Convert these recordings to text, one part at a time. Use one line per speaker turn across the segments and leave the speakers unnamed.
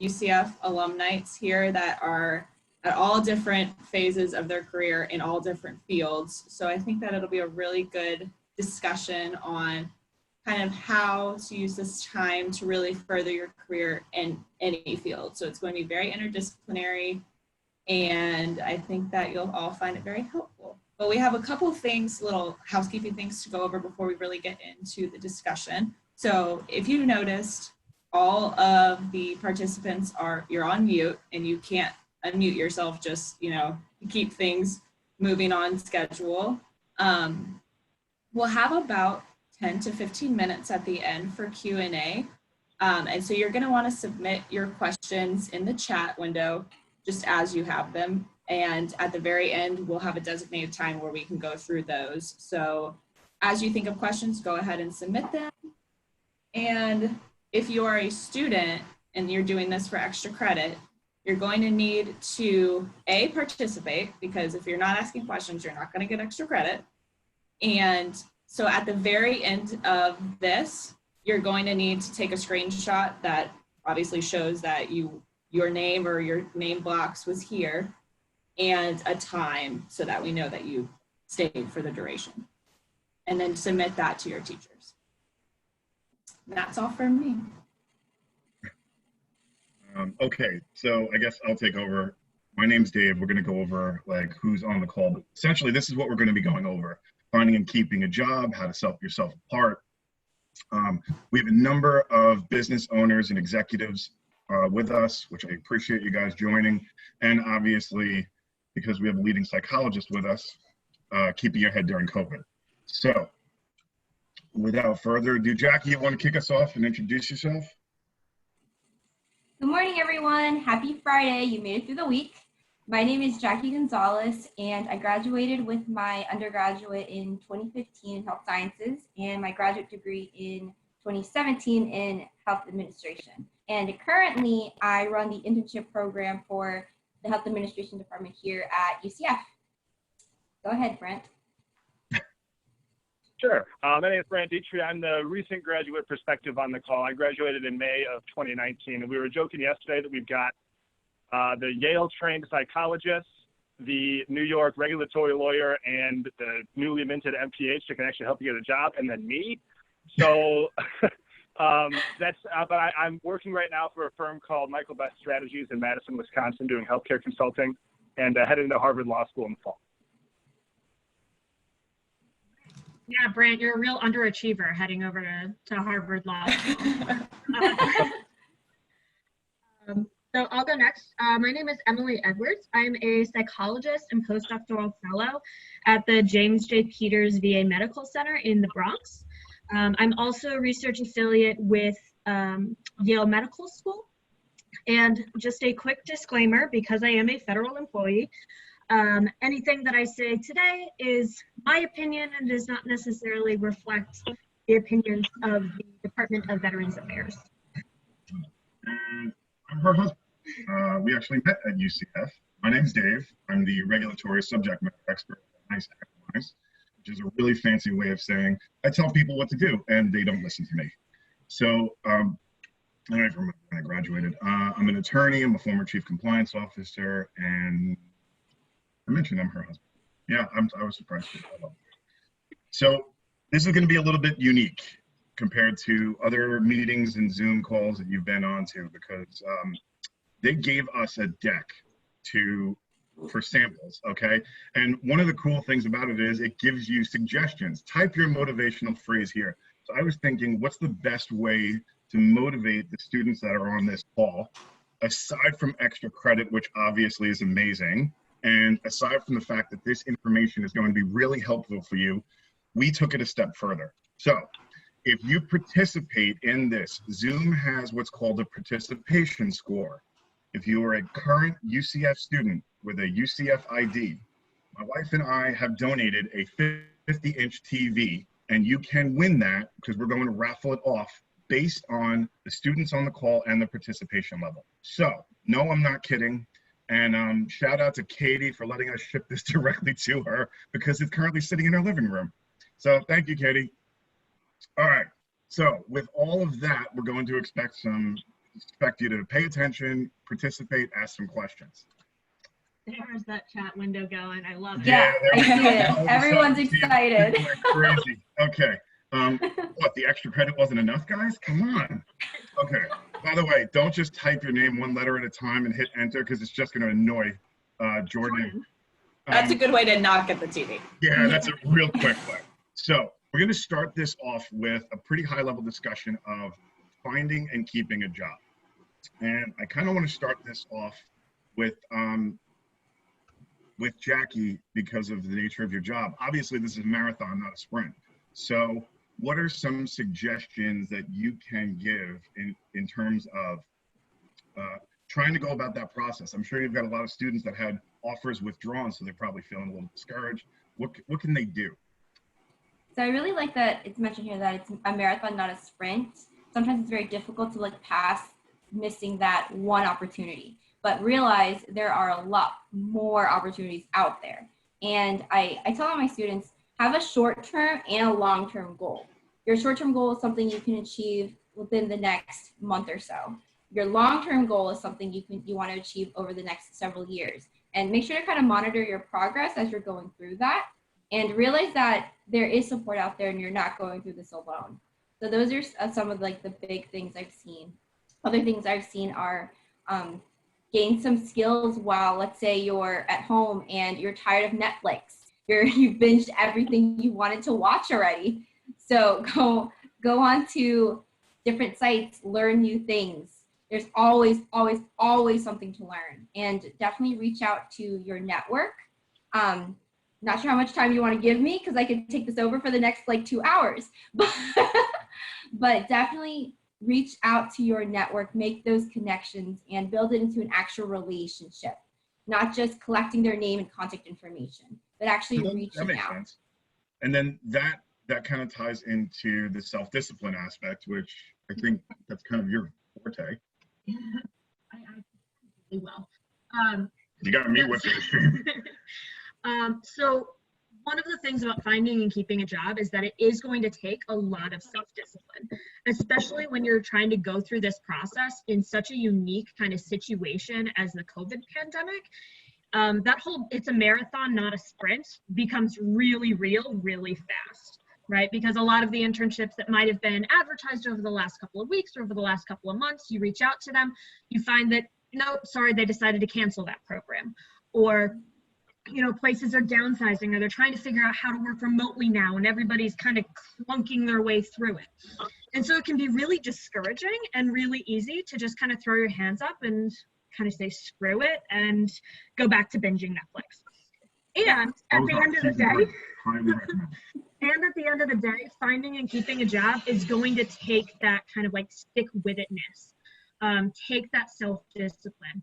UCF alumKNIGHTS here that are at all different phases of their career in all different fields. So I think that it'll be a really good discussion on kind of how to use this time to really further your career in any field. So it's going to be very interdisciplinary, and I think that you'll all find it very helpful. But we have a couple of things, little housekeeping things to go over before we really get into the discussion. So if you noticed, all of the participants you're on mute, and you can't unmute yourself just, to keep things moving on schedule. We'll have about 10 to 15 minutes at the end for Q&A. And so you're gonna wanna submit your questions in the chat window just as you have them. And at the very end, we'll have a designated time where we can go through those. So as you think of questions, go ahead and submit them. And if you are a student and you're doing this for extra credit, you're going to need to participate, because if you're not asking questions, you're not gonna get extra credit. And so at the very end of this, you're going to need to take a screenshot that obviously shows that your name or your name box was here, and a time so that we know that you stayed for the duration. And then submit that to your teachers. And that's all from me.
Okay, so I guess I'll take over. My name's Dave. We're going to go over who's on the call. But essentially, this is what we're going to be going over. Finding and keeping a job, how to sell yourself apart. We have a number of business owners and executives with us, which I appreciate you guys joining. And obviously, because we have a leading psychologist with us, keeping your head during COVID. So without further ado, Jackie, you want to kick us off and introduce yourself?
Good morning, everyone. Happy Friday. You made it through the week. My name is Jackie Gonzalez, and I graduated with my undergraduate in 2015 in health sciences and my graduate degree in 2017 in health administration. And currently, I run the internship program for the health administration department here at UCF. Go ahead, Brent.
Sure. My name is Brent Dietrich. I'm the recent graduate perspective on the call. I graduated in May of 2019, and we were joking yesterday that we've got the Yale-trained psychologist, the New York regulatory lawyer, and the newly minted MPH that can actually help you get a job, and then me. So but I'm working right now for a firm called Michael Best Strategies in Madison, Wisconsin, doing healthcare consulting, and heading to Harvard Law School in the fall.
Yeah, Brant, you're a real underachiever heading over to Harvard Law School. So I'll go next. My name is Emily Edwards. I'm a psychologist and postdoctoral fellow at the James J. Peters VA Medical Center in the Bronx. I'm also a research affiliate with Yale Medical School. And just a quick disclaimer, because I am a federal employee, anything that I say today is my opinion and does not necessarily reflect the opinions of the Department of Veterans Affairs.
And I'm her husband. We actually met at UCF. My name's Dave. I'm the regulatory subject matter expert at NICE, which is a really fancy way of saying I tell people what to do and they don't listen to me. So I remember when I graduated. I'm an attorney. I'm a former chief compliance officer, and I mentioned I'm her husband. Yeah, I was surprised. So this is going to be a little bit unique compared to other meetings and Zoom calls that you've been on to, because they gave us a deck for samples, okay? And one of the cool things about it is it gives you suggestions. Type your motivational phrase here. So I was thinking, what's the best way to motivate the students that are on this call, aside from extra credit, which obviously is amazing, and aside from the fact that this information is going to be really helpful for you, we took it a step further. So if you participate in this, Zoom has what's called a participation score. If you are a current UCF student with a UCF ID, my wife and I have donated a 50-inch TV, and you can win that because we're going to raffle it off based on the students on the call and the participation level. So, no, I'm not kidding. And shout out to Katie for letting us ship this directly to her, because it's currently sitting in her living room. So thank you, Katie. All right, so with all of that, we're going to expect some expect you to pay attention, participate, ask some questions.
There's that chat window going. I love it.
Yeah,
there
I
we
see
go.
it.
All of a
Everyone's
sudden,
excited.
people are crazy. Okay. What, the extra credit wasn't enough, guys? Come on. Okay. By the way, don't just type your name one letter at a time and hit enter, because it's just going to annoy Jordan.
That's a good way to not get the TV.
Yeah, that's a real quick way. So we're going to start this off with a pretty high-level discussion of finding and keeping a job. And I kind of want to start this off with Jackie because of the nature of your job. Obviously, this is a marathon, not a sprint. So what are some suggestions that you can give in terms of trying to go about that process? I'm sure you've got a lot of students that had offers withdrawn, so they're probably feeling a little discouraged. What can they do?
So I really like that it's mentioned here that it's a marathon, not a sprint. Sometimes it's very difficult to look past missing that one opportunity, but realize there are a lot more opportunities out there. And I tell all my students, have a short-term and a long-term goal. Your short-term goal is something you can achieve within the next month or so. Your long-term goal is something you want to achieve over the next several years. And make sure to kind of monitor your progress as you're going through that, and realize that there is support out there and you're not going through this alone. So those are some of like the big things I've seen. Other things I've seen are gain some skills while, let's say you're at home and you're tired of Netflix. You've binged everything you wanted to watch already. So go on to different sites, learn new things. There's always something to learn, and definitely reach out to your network. Not sure how much time you want to give me, because I could take this over for the next like 2 hours, but definitely reach out to your network, make those connections, and build it into an actual relationship, not just collecting their name and contact information, but actually reaching
That makes
out.
sense. And then that kind of ties into the self-discipline aspect, which I think that's kind of your forte.
I really will.
You got me with it.
So one of the things about finding and keeping a job is that it is going to take a lot of self-discipline, especially when you're trying to go through this process in such a unique kind of situation as the COVID pandemic. That whole "it's a marathon, not a sprint" becomes really real, really fast, right? Because a lot of the internships that might have been advertised over the last couple of weeks or over the last couple of months, you reach out to them, you find that, nope, sorry, they decided to cancel that program. Or, you know, places are downsizing, or they're trying to figure out how to work remotely now, and everybody's kind of clunking their way through it. And so it can be really discouraging and really easy to just kind of throw your hands up and kind of say, screw it, and go back to binging Netflix. And at the end of the day, finding and keeping a job is going to take that kind of like stick-with-itness, take that self-discipline.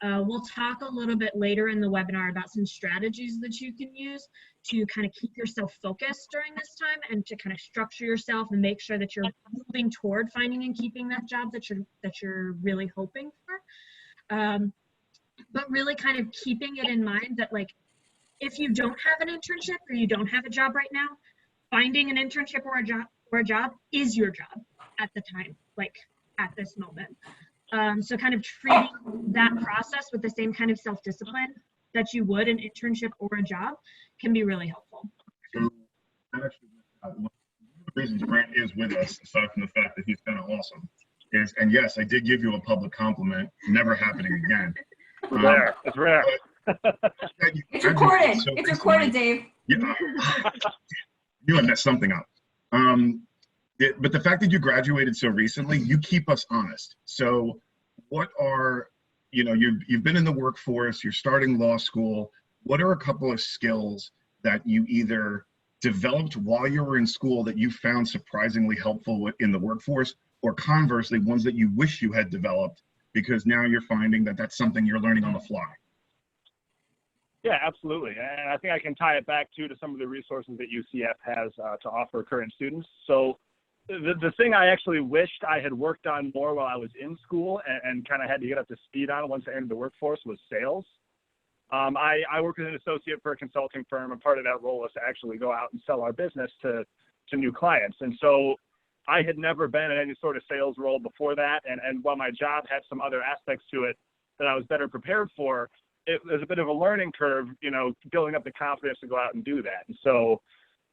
We'll talk a little bit later in the webinar about some strategies that you can use to kind of keep yourself focused during this time, and to kind of structure yourself and make sure that you're moving toward finding and keeping that job that you're really hoping for. But really kind of keeping it in mind that, like, if you don't have an internship or you don't have a job right now, finding an internship or a job is your job at the time, like at this moment. So kind of treating that process with the same kind of self-discipline that you would an internship or a job can be really helpful.
So actually, one of the reasons Grant is with us, aside from the fact that he's kind of awesome, is, and yes, I did give you a public compliment, never happening again.
It's rare.
It's recorded. It's recorded, Dave.
Yeah, you had messed something up. But the fact that you graduated so recently, you keep us honest. So what are, you know, you've been in the workforce, you're starting law school. What are a couple of skills that you either developed while you were in school that you found surprisingly helpful in the workforce, or conversely, ones that you wish you had developed because now you're finding that that's something you're learning on the fly?
Yeah, absolutely. And I think I can tie it back to some of the resources that UCF has to offer current students. So the thing I actually wished I had worked on more while I was in school and kind of had to get up to speed on once I entered the workforce was sales. I work as an associate for a consulting firm, and part of that role is to actually go out and sell our business to new clients. And so I had never been in any sort of sales role before that. And while my job had some other aspects to it that I was better prepared for, it was a bit of a learning curve, you know, building up the confidence to go out and do that. And so,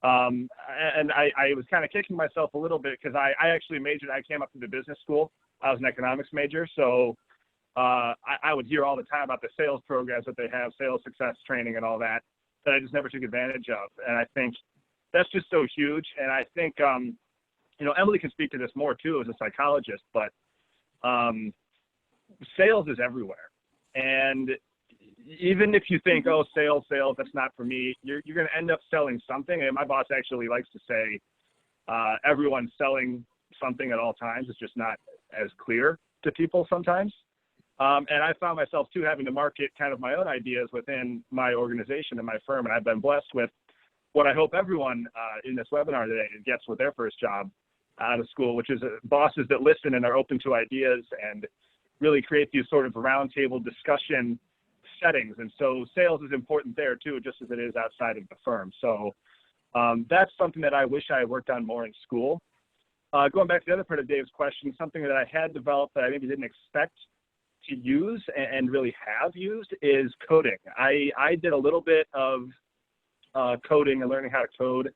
I was kind of kicking myself a little bit because I actually majored, I came up through the business school. I was an economics major. So I would hear all the time about the sales programs that they have, sales success training and all that I just never took advantage of. And I think that's just so huge. And I think, you know, Emily can speak to this more too as a psychologist, but sales is everywhere. And even if you think, oh, sales, that's not for me, you're going to end up selling something. And my boss actually likes to say everyone's selling something at all times. It's just not as clear to people sometimes. And I found myself too having to market kind of my own ideas within my organization and my firm. And I've been blessed with what I hope everyone in this webinar today gets with their first job out of school, which is bosses that listen and are open to ideas and really create these sort of roundtable discussion settings. And so sales is important there too, just as it is outside of the firm. So that's something that I wish I had worked on more in school. Going back to the other part of Dave's question, something that I had developed that I maybe didn't expect to use and really have used is coding. I did a little bit of coding and learning how to code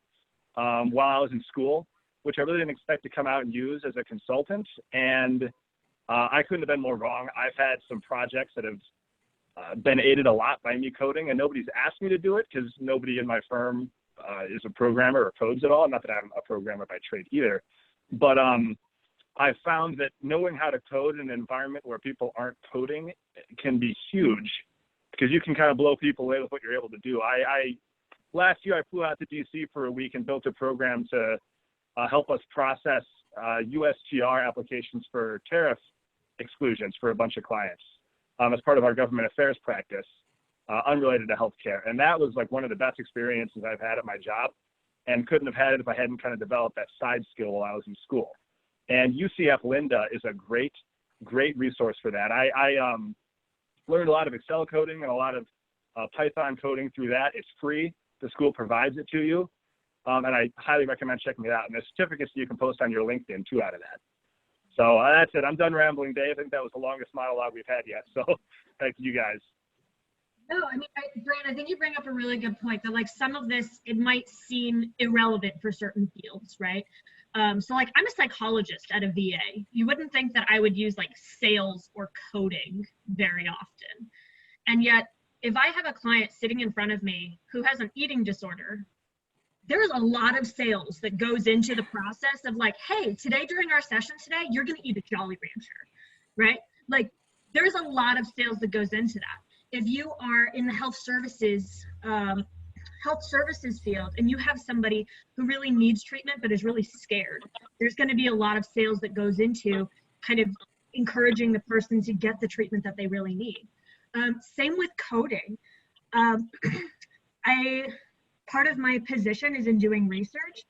while I was in school, which I really didn't expect to come out and use as a consultant. And I couldn't have been more wrong. I've had some projects that have been aided a lot by me coding, and nobody's asked me to do it because nobody in my firm is a programmer or codes at all. Not that I'm a programmer by trade either, but I found that knowing how to code in an environment where people aren't coding can be huge because you can kind of blow people away with what you're able to do. Last year I flew out to DC for a week and built a program to help us process USTR applications for tariff exclusions for a bunch of clients as part of our government affairs practice, unrelated to healthcare. And that was like one of the best experiences I've had at my job, and couldn't have had it if I hadn't kind of developed that side skill while I was in school. And UCF Linda is a great resource for that. I learned a lot of Excel coding and a lot of Python coding through that. It's free. The school provides it to you. And I highly recommend checking it out. And there's certificates you can post on your LinkedIn too out of that. So that's it. I'm done rambling, Dave. I think that was the longest monologue we've had yet. So thank you guys.
No, I mean, Brian, I think you bring up a really good point that like some of this, it might seem irrelevant for certain fields, right? So like I'm a psychologist at a VA. You wouldn't think that I would use like sales or coding very often. And yet if I have a client sitting in front of me who has an eating disorder, there's a lot of sales that goes into the process of like, hey, today during our session today, you're going to eat a Jolly Rancher, right? Like there's a lot of sales that goes into that. If you are in the health services field and you have somebody who really needs treatment but is really scared, there's going to be a lot of sales that goes into kind of encouraging the person to get the treatment that they really need. Same with coding. Part of my position is in doing research.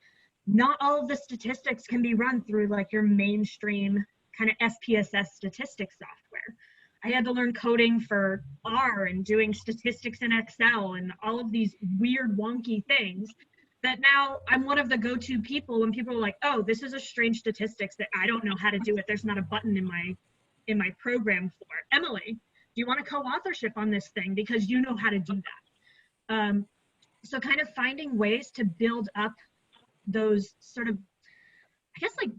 Not all of the statistics can be run through like your mainstream kind of SPSS statistics software. I had to learn coding for R and doing statistics in Excel and all of these weird wonky things that now I'm one of the go-to people when people are like, oh, this is a strange statistics that I don't know how to do it. There's not a button in my program for it. Emily, do you want a co-authorship on this thing because you know how to do that? So kind of finding ways to build up those sort of, I guess like,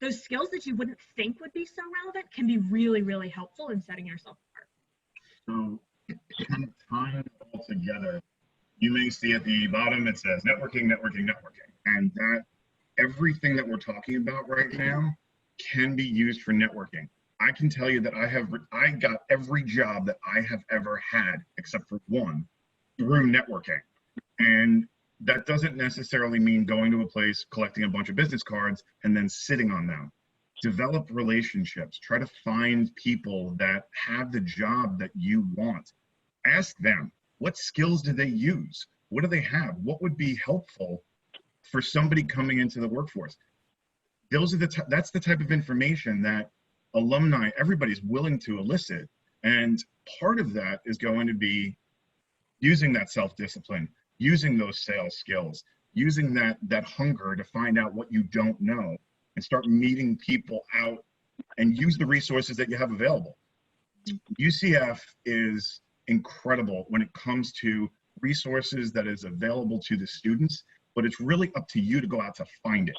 those skills that you wouldn't think would be so relevant can be really, really helpful in setting yourself apart.
So kind of tying it all together, you may see at the bottom, it says networking, networking, networking. And that everything that we're talking about right now can be used for networking. I can tell you that I got every job that I have ever had, except for one, through networking. And that doesn't necessarily mean going to a place, collecting a bunch of business cards, and then sitting on them. Develop relationships. Try to find people that have the job that you want. Ask them, what skills do they use? What do they have? What would be helpful for somebody coming into the workforce? Those are that's the type of information that alumni, everybody's willing to elicit. And part of that is going to be using that self-discipline, using those sales skills, using that hunger to find out what you don't know and start meeting people out and use the resources that you have available. UCF is incredible when it comes to resources that is available to the students, but it's really up to you to go out to find it.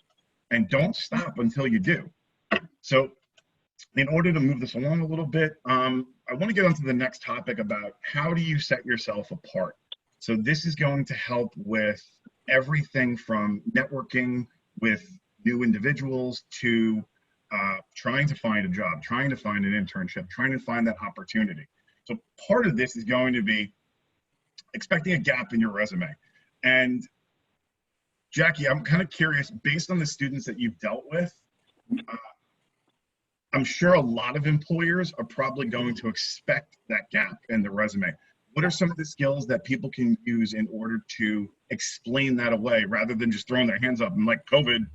And don't stop until you do. So in order to move this along a little bit, I want to get onto the next topic about how do you set yourself apart. So this is going to help with everything from networking with new individuals to trying to find a job, trying to find an internship, trying to find that opportunity. So part of this is going to be expecting a gap in your resume. And Jackie, I'm kind of curious, based on the students that you've dealt with, I'm sure a lot of employers are probably going to expect that gap in the resume. What are some of the skills that people can use in order to explain that away rather than just throwing their hands up and like COVID?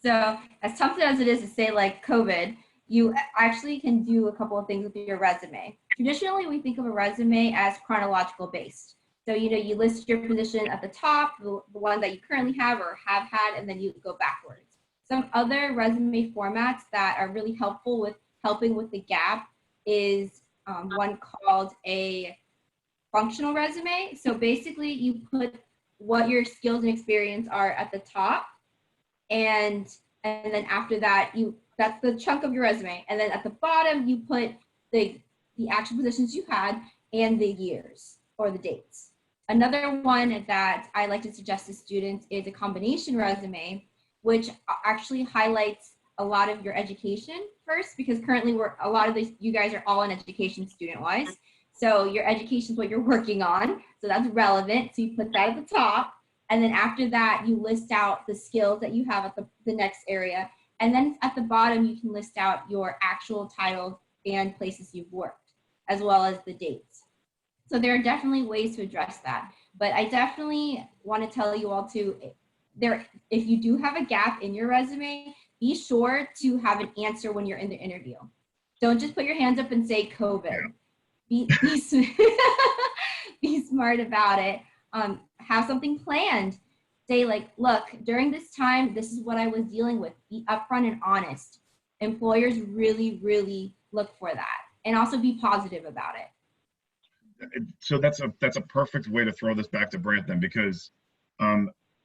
So as tough as it is to say like COVID, you actually can do a couple of things with your resume. Traditionally, we think of a resume as chronological based. So, you list your position at the top, the one that you currently have or have had, and then you go backwards. Some other resume formats that are really helpful with helping with the gap is one called a functional resume. So basically you put what your skills and experience are at the top, and then after that, that's the chunk of your resume. And then at the bottom, you put the actual positions you had and the years or the dates. Another one that I like to suggest to students is a combination resume, which actually highlights a lot of your education first, because currently you guys are all in education student-wise. So your education is what you're working on. So that's relevant. So you put that at the top. And then after that, you list out the skills that you have at the next area. And then at the bottom, you can list out your actual titles and places you've worked, as well as the dates. So there are definitely ways to address that. But I definitely want to tell you all too, if you do have a gap in your resume, be sure to have an answer when you're in the interview. Don't just put your hands up and say COVID. Be smart about it. Have something planned. Say like, look, during this time, this is what I was dealing with. Be upfront and honest. Employers really, really look for that. And also be positive about it.
So that's a perfect way to throw this back to Brant then, because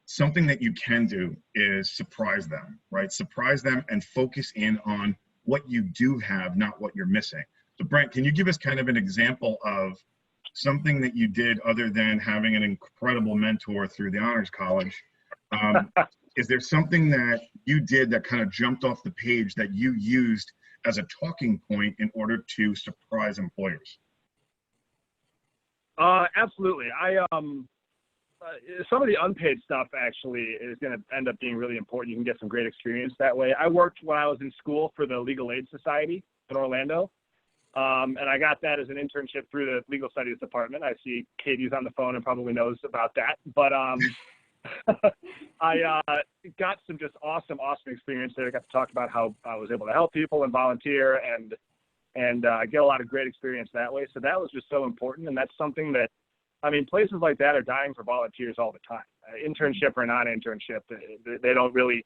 something that you can do is surprise them, right? Surprise them and focus in on what you do have, not what you're missing. So Brant, can you give us kind of an example of something that you did other than having an incredible mentor through the Honors College? Is there something that you did that kind of jumped off the page that you used as a talking point in order to surprise employers?
Absolutely. Some of the unpaid stuff actually is going to end up being really important. You can get some great experience that way. I worked when I was in school for the Legal Aid Society in Orlando. And I got that as an internship through the Legal Studies Department. I see Katie's on the phone and probably knows about that. But I got some just awesome experience there. I got to talk about how I was able to help people and volunteer and get a lot of great experience that way. So that was just so important. And that's something that, places like that are dying for volunteers all the time. Internship or non-internship, they don't really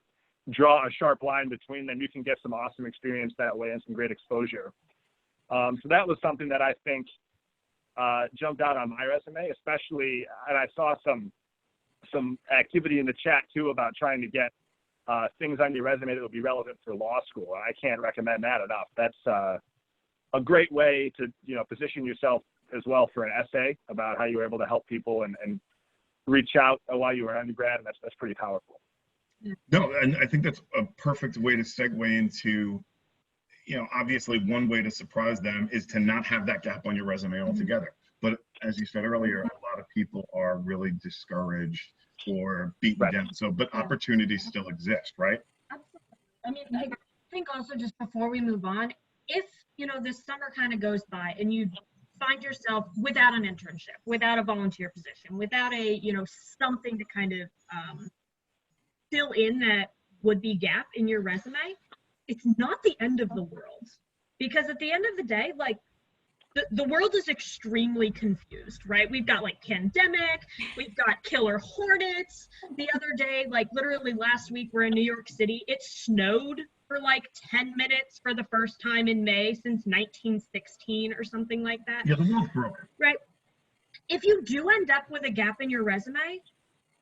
draw a sharp line between them. You can get some awesome experience that way and some great exposure. So that was something that I think jumped out on my resume, especially, and I saw some activity in the chat too about trying to get things on your resume that would be relevant for law school. I can't recommend that enough. That's a great way to position yourself as well for an essay about how you were able to help people and reach out while you were an undergrad, and that's pretty powerful.
No, and I think that's a perfect way to segue into, obviously one way to surprise them is to not have that gap on your resume altogether. But as you said earlier, a lot of people are really discouraged or beaten down. So, but opportunities still exist, right?
Absolutely. I think also just before we move on, if, this summer kind of goes by and you find yourself without an internship, without a volunteer position, without a, something to kind of fill in that would be gap in your resume, it's not the end of the world. Because at the end of the day, like, the world is extremely confused, right? We've got like pandemic, we've got killer hornets. The other day, like literally last week, we're in New York City. It snowed for like 10 minutes for the first time in May since 1916 or something like that.
Yeah, the world's broken.
Right. If you do end up with a gap in your resume,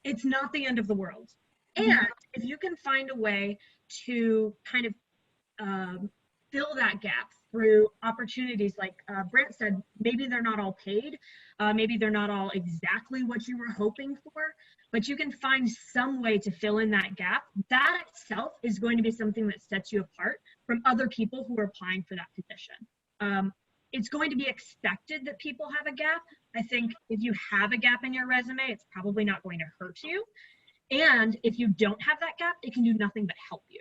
it's not the end of the world. And if you can find a way to kind of fill that gap through opportunities, like Brent said, maybe they're not all paid, maybe they're not all exactly what you were hoping for, but you can find some way to fill in that gap. That itself is going to be something that sets you apart from other people who are applying for that position. It's going to be expected that people have a gap. I think if you have a gap in your resume, it's probably not going to hurt you. And if you don't have that gap, it can do nothing but help you.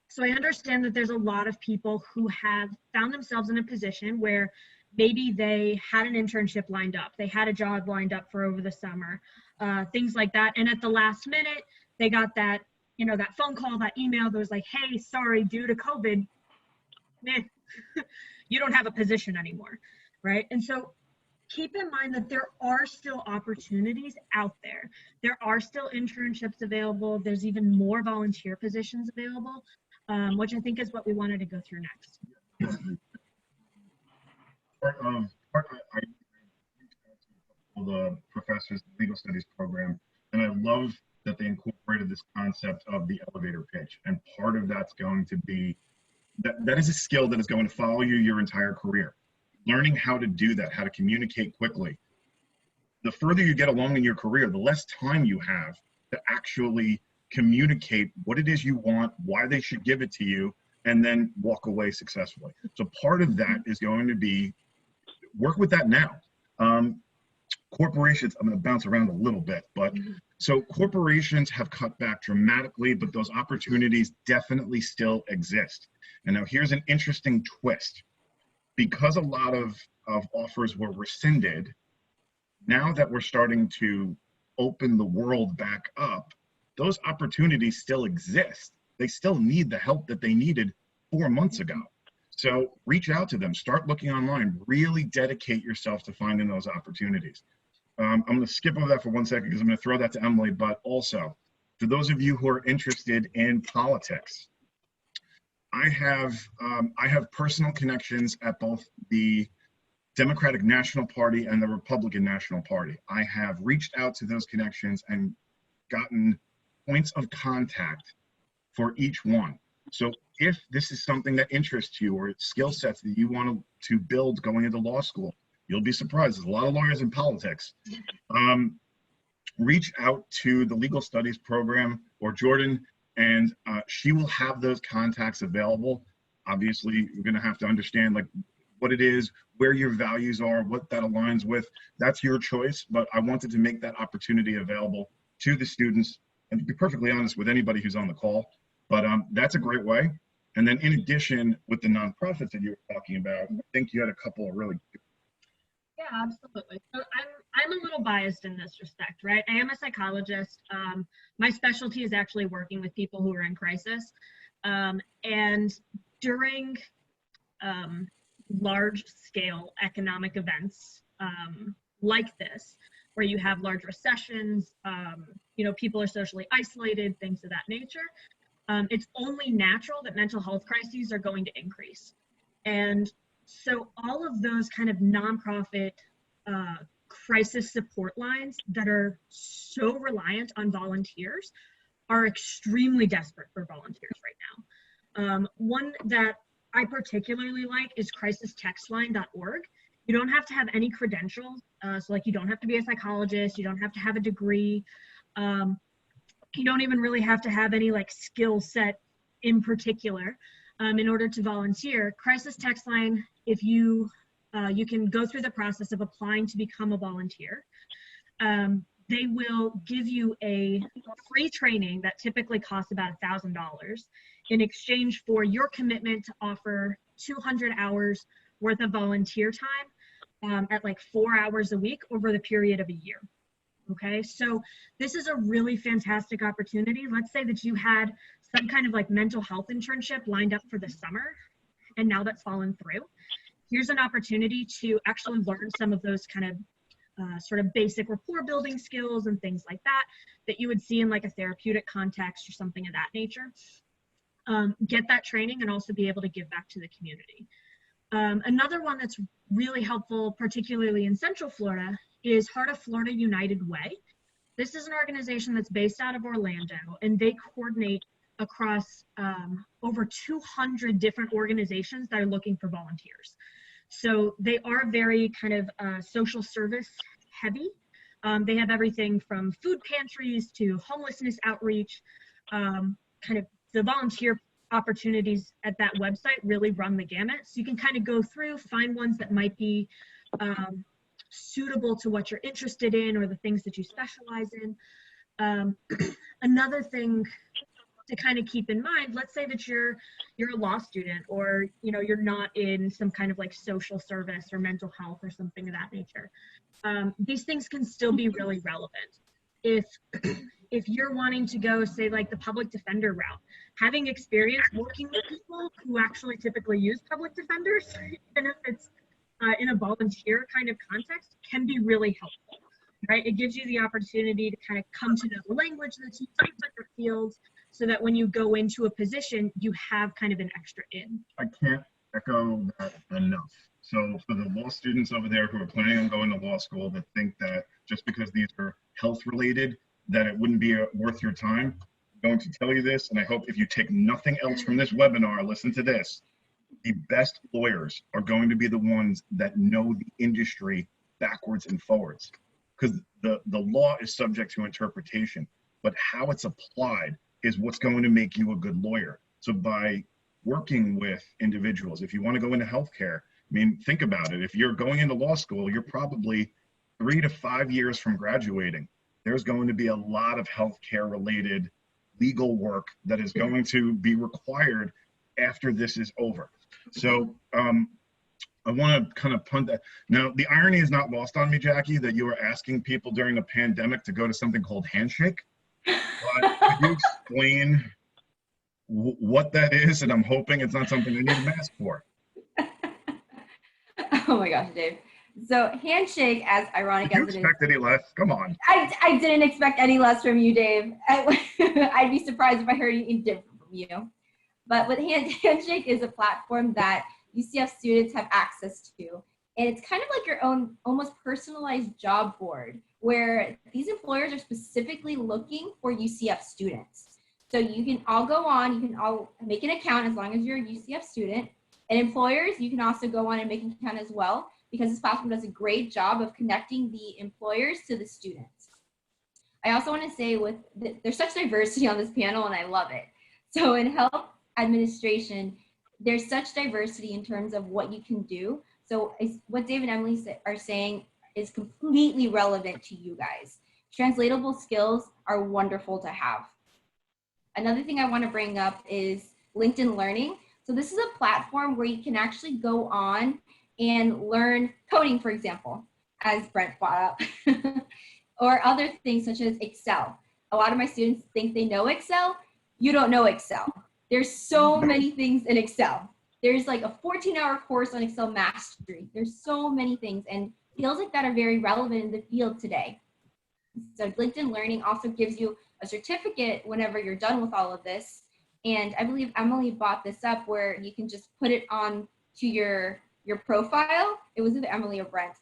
So I understand that there's a lot of people who have found themselves in a position where maybe they had an internship lined up, they had a job lined up for over the summer, things like that. And at the last minute, they got that, you know, that phone call, that email that was like, hey, sorry, due to COVID, you don't have a position anymore, right? And so keep in mind that there are still opportunities out there. There are still internships available. There's even more volunteer positions available, which I think is what we wanted to go through next.
I the professors, the legal studies program, and I love that they incorporated this concept of the elevator pitch. And part of that's going to be that is a skill that is going to follow you your entire career. Learning how to do that, how to communicate quickly. The further you get along in your career, the less time you have to actually communicate what it is you want, why they should give it to you, and then walk away successfully. So part of that is going to be work with that now. Corporations, I'm going to bounce around a little bit, but so corporations have cut back dramatically, but those opportunities definitely still exist. And now here's an interesting twist. Because a lot of offers were rescinded, now that we're starting to open the world back up, those opportunities still exist. They still need the help that they needed 4 months ago. So reach out to them, start looking online, really dedicate yourself to finding those opportunities. I'm going to skip over that for 1 second because I'm going to throw that to Emily, but also for those of you who are interested in politics, I have personal connections at both the Democratic National Party and the Republican National Party. I have reached out to those connections and gotten points of contact for each one. So if this is something that interests you or skill sets that you want to build going into law school, you'll be surprised. There's a lot of lawyers in politics. Reach out to the legal studies program or Jordan, and she will have those contacts available. Obviously, you're going to have to understand like what it is, where your values are, what that aligns with. That's your choice, but I wanted to make that opportunity available to the students and to be perfectly honest with anybody who's on the call. But that's a great way. And then in addition, with the nonprofits that you were talking about, I think you had a couple of really good.
Yeah, absolutely. So I'm a little biased in this respect, right? I am a psychologist. My specialty is actually working with people who are in crisis. And during large scale economic events like this, where you have large recessions, you know, people are socially isolated, things of that nature, it's only natural that mental health crises are going to increase. And so all of those kind of nonprofit crisis support lines that are so reliant on volunteers are extremely desperate for volunteers right now. One that I particularly like is crisistextline.org. You don't have to have any credentials. So like you don't have to be a psychologist. You don't have to have a degree. You don't even really have to have any like skill set in particular in order to volunteer. Crisis Text Line, if you can go through the process of applying to become a volunteer. They will give you a free training that typically costs about $1,000 in exchange for your commitment to offer 200 hours worth of volunteer time at like 4 hours a week over the period of a year. Okay, so this is a really fantastic opportunity. Let's say that you had some kind of like mental health internship lined up for the summer and now that's fallen through. here's an opportunity to actually learn some of those kind of sort of basic rapport building skills and things like that that you would see in like a therapeutic context or something of that nature. Get that training and also be able to give back to the community. Another one that's really helpful, particularly in Central Florida, is Heart of Florida United Way. This is an organization that's based out of Orlando, and they coordinate across over 200 different organizations that are looking for volunteers. So they are very kind of social service heavy. They have everything from food pantries to homelessness outreach. Kind of the volunteer opportunities at that website really run the gamut. So you can kind of go through, find ones that might be suitable to what you're interested in or the things that you specialize in. Another thing to kind of keep in mind, let's say that you're a law student, or you're not in some kind of like social service or mental health or something of that nature. These things can still be really relevant. If you're wanting to go, say, like the public defender route, having experience working with people who actually typically use public defenders, even if it's in a volunteer kind of context, can be really helpful, right? It gives you the opportunity to kind of come to know the language that's used in different fields, so that when you go into a position, you have kind of an extra in.
I can't echo that enough. So for the law students over there who are planning on going to law school that think that just because these are health related, that it wouldn't be worth your time, I'm going to tell you this, and I hope if you take nothing else from this webinar, listen to this. The best lawyers are going to be the ones that know the industry backwards and forwards, because the law is subject to interpretation, but how it's applied is what's going to make you a good lawyer. So by working with individuals, if you want to go into healthcare, I mean, think about it. If you're going into law school, you're probably 3 to 5 years from graduating. There's going to be a lot of healthcare related legal work that is going to be required after this is over. So I want to kind of punt that. Now, the irony is not lost on me, Jackie, that you were asking people during a pandemic to go to something called Handshake. But could you explain what that is? And I'm hoping it's not something I need a mask for.
Oh my gosh, Dave. So Handshake, as ironic
Did you
as it is.
expect any less? Come on.
I didn't expect any less from you, Dave. I'd be surprised if I heard anything different from you. But with Handshake is a platform that UCF students have access to. And it's kind of like your own almost personalized job board, where these employers are specifically looking for UCF students. So you can all go on, you can all make an account as long as you're a UCF student. And employers, you can also go on and make an account as well, because this platform does a great job of connecting the employers to the students. I also want to say there's such diversity on this panel, and I love it. So in health administration, there's such diversity in terms of what you can do. So what Dave and Emily are saying is completely relevant to you guys. Translatable skills are wonderful to have. Another thing I want to bring up is LinkedIn Learning. So this is a platform where you can actually go on and learn coding, for example, as Brent brought up, or other things such as Excel. A lot of my students think they know Excel. You don't know Excel. There's so many things in Excel. There's like a 14-hour course on Excel mastery. There's so many things, and skills like that are very relevant in the field today. So LinkedIn Learning also gives you a certificate whenever you're done with all of this. And I believe Emily brought this up where you can just put it on to your profile. It was either Emily or Brent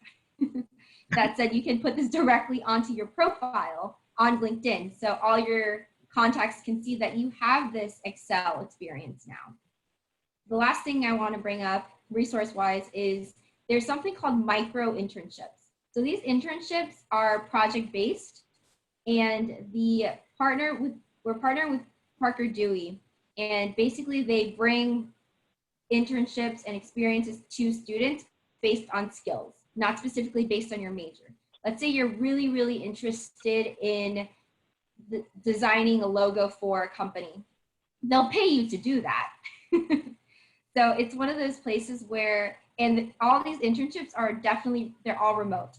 that said you can put this directly onto your profile on LinkedIn. So all your contacts can see that you have this Excel experience now. The last thing I want to bring up resource-wise is there's something called micro internships. So these internships are project-based, and we're partnering with Parker Dewey, and basically they bring internships and experiences to students based on skills, not specifically based on your major. Let's say you're really, really interested in designing a logo for a company. They'll pay you to do that. So it's one of those places where, and all these internships are definitely, they're all remote.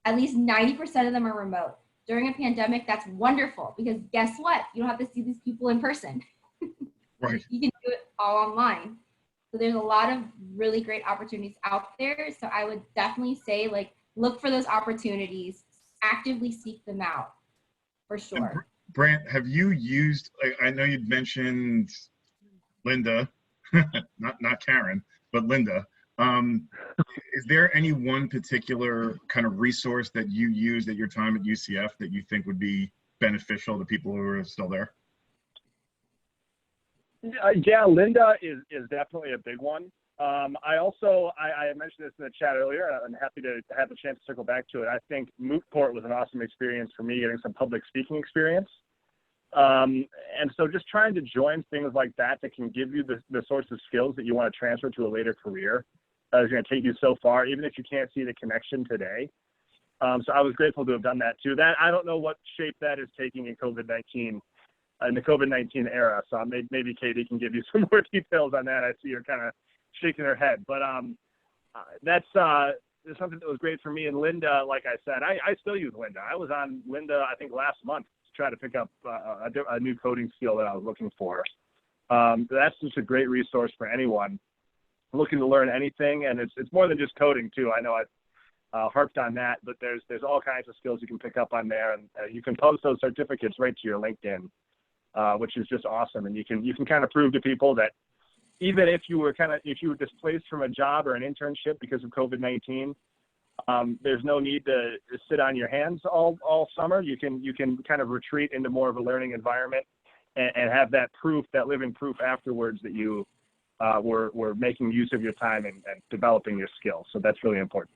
At least 90% of them are remote. During a pandemic, that's wonderful, because guess what? You don't have to see these people in person.
Right.
You can do it all online. So there's a lot of really great opportunities out there. So I would definitely say, like, look for those opportunities, actively seek them out, for sure.
Brant, have you used, I know you'd mentioned Linda, not Karen, but Linda. Is there any one particular kind of resource that you used at your time at UCF that you think would be beneficial to people who are still there?
Yeah, Linda is definitely a big one. I also, I mentioned this in the chat earlier. I'm happy to have the chance to circle back to it. I think Moot Court was an awesome experience for me, getting some public speaking experience. And so just trying to join things like that can give you the sorts of skills that you want to transfer to a later career is going to take you so far, even if you can't see the connection today. So I was grateful to have done that too. That I don't know what shape that is taking in COVID-19, in the COVID-19 era. So maybe Katie can give you some more details on that. I see her kind of shaking her head, but that's something that was great for me. And Linda, like I said, I still use Linda. I was on Linda, I think last month, to try to pick up a new coding skill that I was looking for. That's just a great resource for anyone looking to learn anything. And it's more than just coding too. I know I've harped on that, but there's all kinds of skills you can pick up on there, and you can post those certificates right to your LinkedIn, which is just awesome. And you can kind of prove to people that even if you were displaced from a job or an internship because of COVID-19, there's no need to sit on your hands all summer. You can kind of retreat into more of a learning environment and have that proof, that living proof afterwards that you were making use of your time and developing your skills. So that's really important.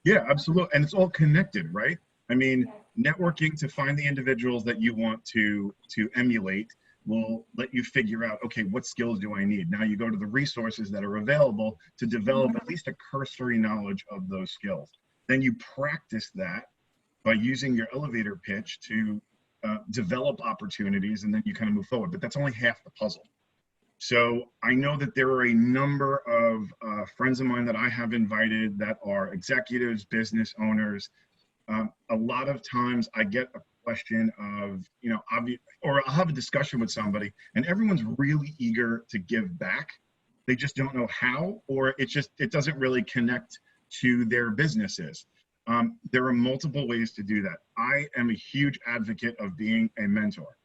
Yeah, absolutely. And it's all connected, right? I mean, networking to find the individuals that you want to emulate will let you figure out, okay, what skills do I need? Now you go to the resources that are available to develop at least a cursory knowledge of those skills. Then you practice that by using your elevator pitch to develop opportunities, and then you kind of move forward. But that's only half the puzzle. So I know that there are a number of friends of mine that I have invited that are executives, business owners. A lot of times I get a question of, or I'll have a discussion with somebody and everyone's really eager to give back. They just don't know how, or it doesn't really connect to their businesses. There are multiple ways to do that. I am a huge advocate of being a mentor.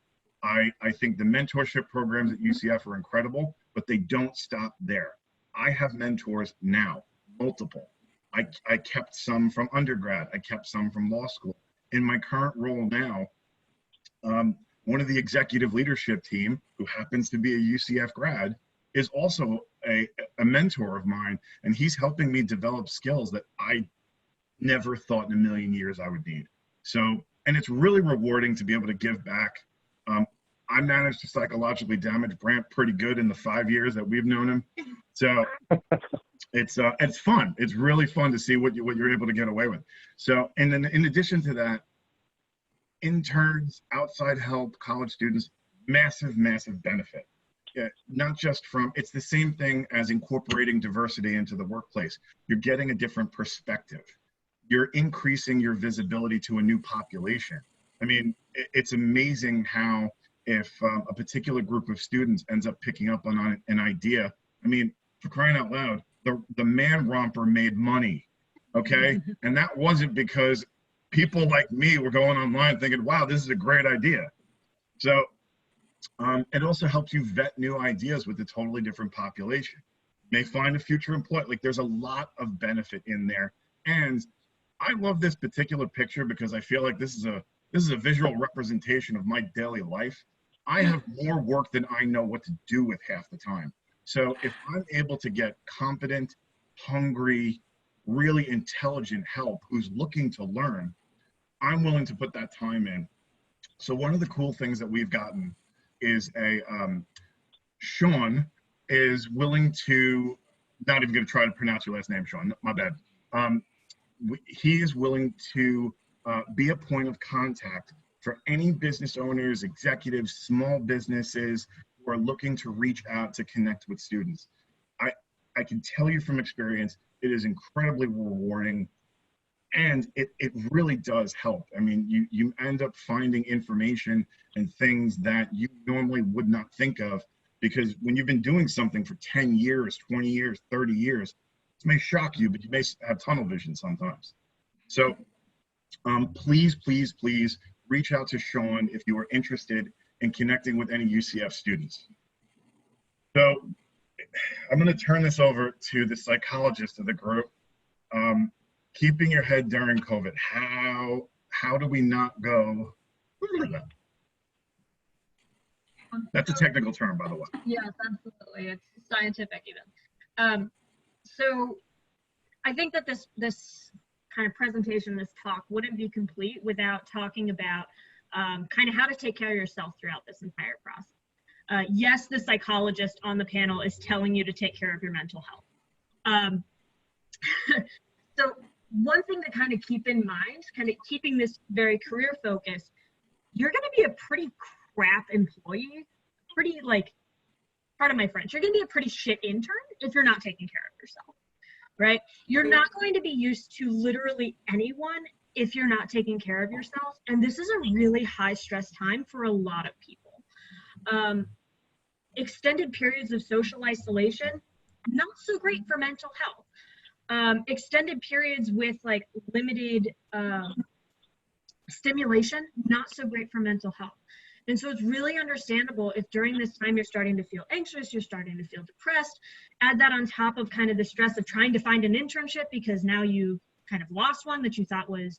I think the mentorship programs at UCF are incredible, but they don't stop there. I have mentors now, multiple. I kept some from undergrad. I kept some from law school. In my current role now, one of the executive leadership team, who happens to be a UCF grad, is also a mentor of mine, and he's helping me develop skills that I never thought in a million years I would need. So, and it's really rewarding to be able to give back. I managed to psychologically damage Brant pretty good in the 5 years that we've known him. So it's fun. It's really fun to see what you're able to get away with. So, and then in addition to that, interns, outside help, college students, massive benefit. Yeah, not just it's the same thing as incorporating diversity into the workplace. You're getting a different perspective. You're increasing your visibility to a new population. I mean, it's amazing how if a particular group of students ends up picking up on an idea, I mean, for crying out loud, the man romper made money, okay? And that wasn't because people like me were going online thinking, wow, this is a great idea. So it also helps you vet new ideas with a totally different population. You may find a future employee. Like, there's a lot of benefit in there. And I love this particular picture because I feel like this is a visual representation of my daily life. I have more work than I know what to do with half the time. So if I'm able to get competent, hungry, really intelligent help who's looking to learn, I'm willing to put that time in. So one of the cool things that we've gotten is Sean is willing to, not even going to try to pronounce your last name, Sean, my bad. He is willing to be a point of contact for any business owners, executives, small businesses who are looking to reach out to connect with students. I can tell you from experience, it is incredibly rewarding, and it really does help. I mean, you end up finding information and things that you normally would not think of because when you've been doing something for 10 years, 20 years, 30 years, this may shock you, but you may have tunnel vision sometimes. So please, please, please reach out to Sean if you are interested in connecting with any UCF students. So I'm going to turn this over to the psychologist of the group. Keeping your head during COVID, how do we not go? That's a technical term, by the way.
Yes, absolutely. It's scientific even. So I think that this kind of presentation, this talk, wouldn't be complete without talking about kind of how to take care of yourself throughout this entire process. Yes, the psychologist on the panel is telling you to take care of your mental health. So one thing to kind of keep in mind, kind of keeping this very career focused, you're going to be a pretty crap employee, pretty like, pardon my French, you're going to be a pretty shit intern if you're not taking care of yourself, right? You're not going to be used to literally anyone if you're not taking care of yourself. And this is a really high stress time for a lot of people. Extended periods of social isolation, not so great for mental health. Extended periods with like limited stimulation, not so great for mental health. And so it's really understandable if during this time you're starting to feel anxious, you're starting to feel depressed, add that on top of kind of the stress of trying to find an internship because now you kind of lost one that you thought was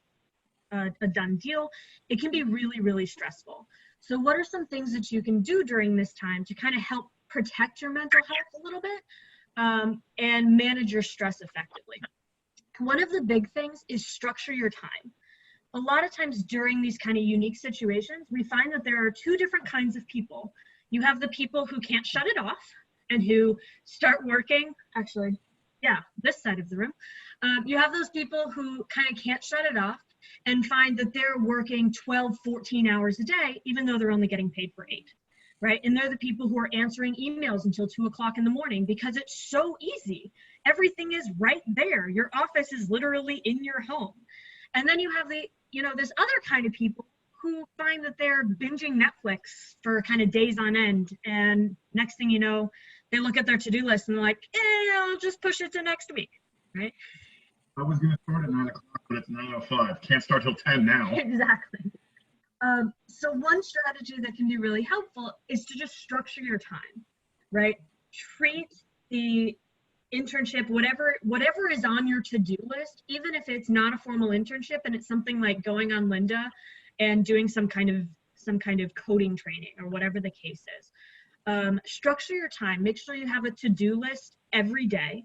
a done deal. It can be really, really stressful. So what are some things that you can do during this time to kind of help protect your mental health a little bit and manage your stress effectively? One of the big things is structure your time. A lot of times during these kind of unique situations, we find that there are two different kinds of people. You have the people who can't shut it off and who start working, actually, yeah, this side of the room. You have those people who kind of can't shut it off and find that they're working 12, 14 hours a day, even though they're only getting paid for 8, right? And they're the people who are answering emails until 2 o'clock in the morning because it's so easy. Everything is right there. Your office is literally in your home. And then you have the, this other kind of people who find that they're binging Netflix for kind of days on end. And next thing you know, they look at their to-do list and they're like, I'll just push it to next week, right?
I was going to start at 9 o'clock, but it's 9:05. Can't start till 10 now.
Exactly. So one strategy that can be really helpful is to just structure your time, right? Treat the internship, whatever is on your to-do list, even if it's not a formal internship and it's something like going on Lynda and doing some kind of coding training or whatever the case is. Structure your time. Make sure you have a to-do list every day,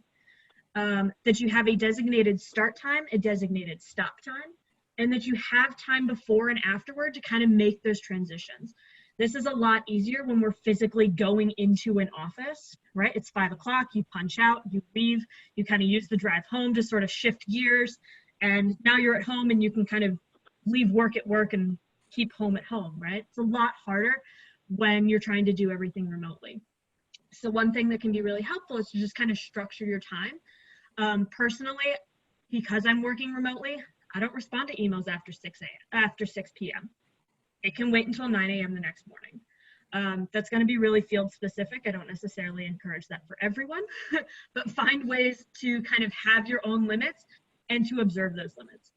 that you have a designated start time, a designated stop time, and that you have time before and afterward to kind of make those transitions. This is a lot easier when we're physically going into an office, right? It's 5 o'clock, you punch out, you leave, you kind of use the drive home to sort of shift gears. And now you're at home and you can kind of leave work at work and keep home at home, right? It's a lot harder when you're trying to do everything remotely. So one thing that can be really helpful is to just kind of structure your time. Personally, because I'm working remotely, I don't respond to emails after 6 p.m. It can wait until 9 a.m. the next morning. That's going to be really field specific. I don't necessarily encourage that for everyone, but find ways to kind of have your own limits and to observe those limits.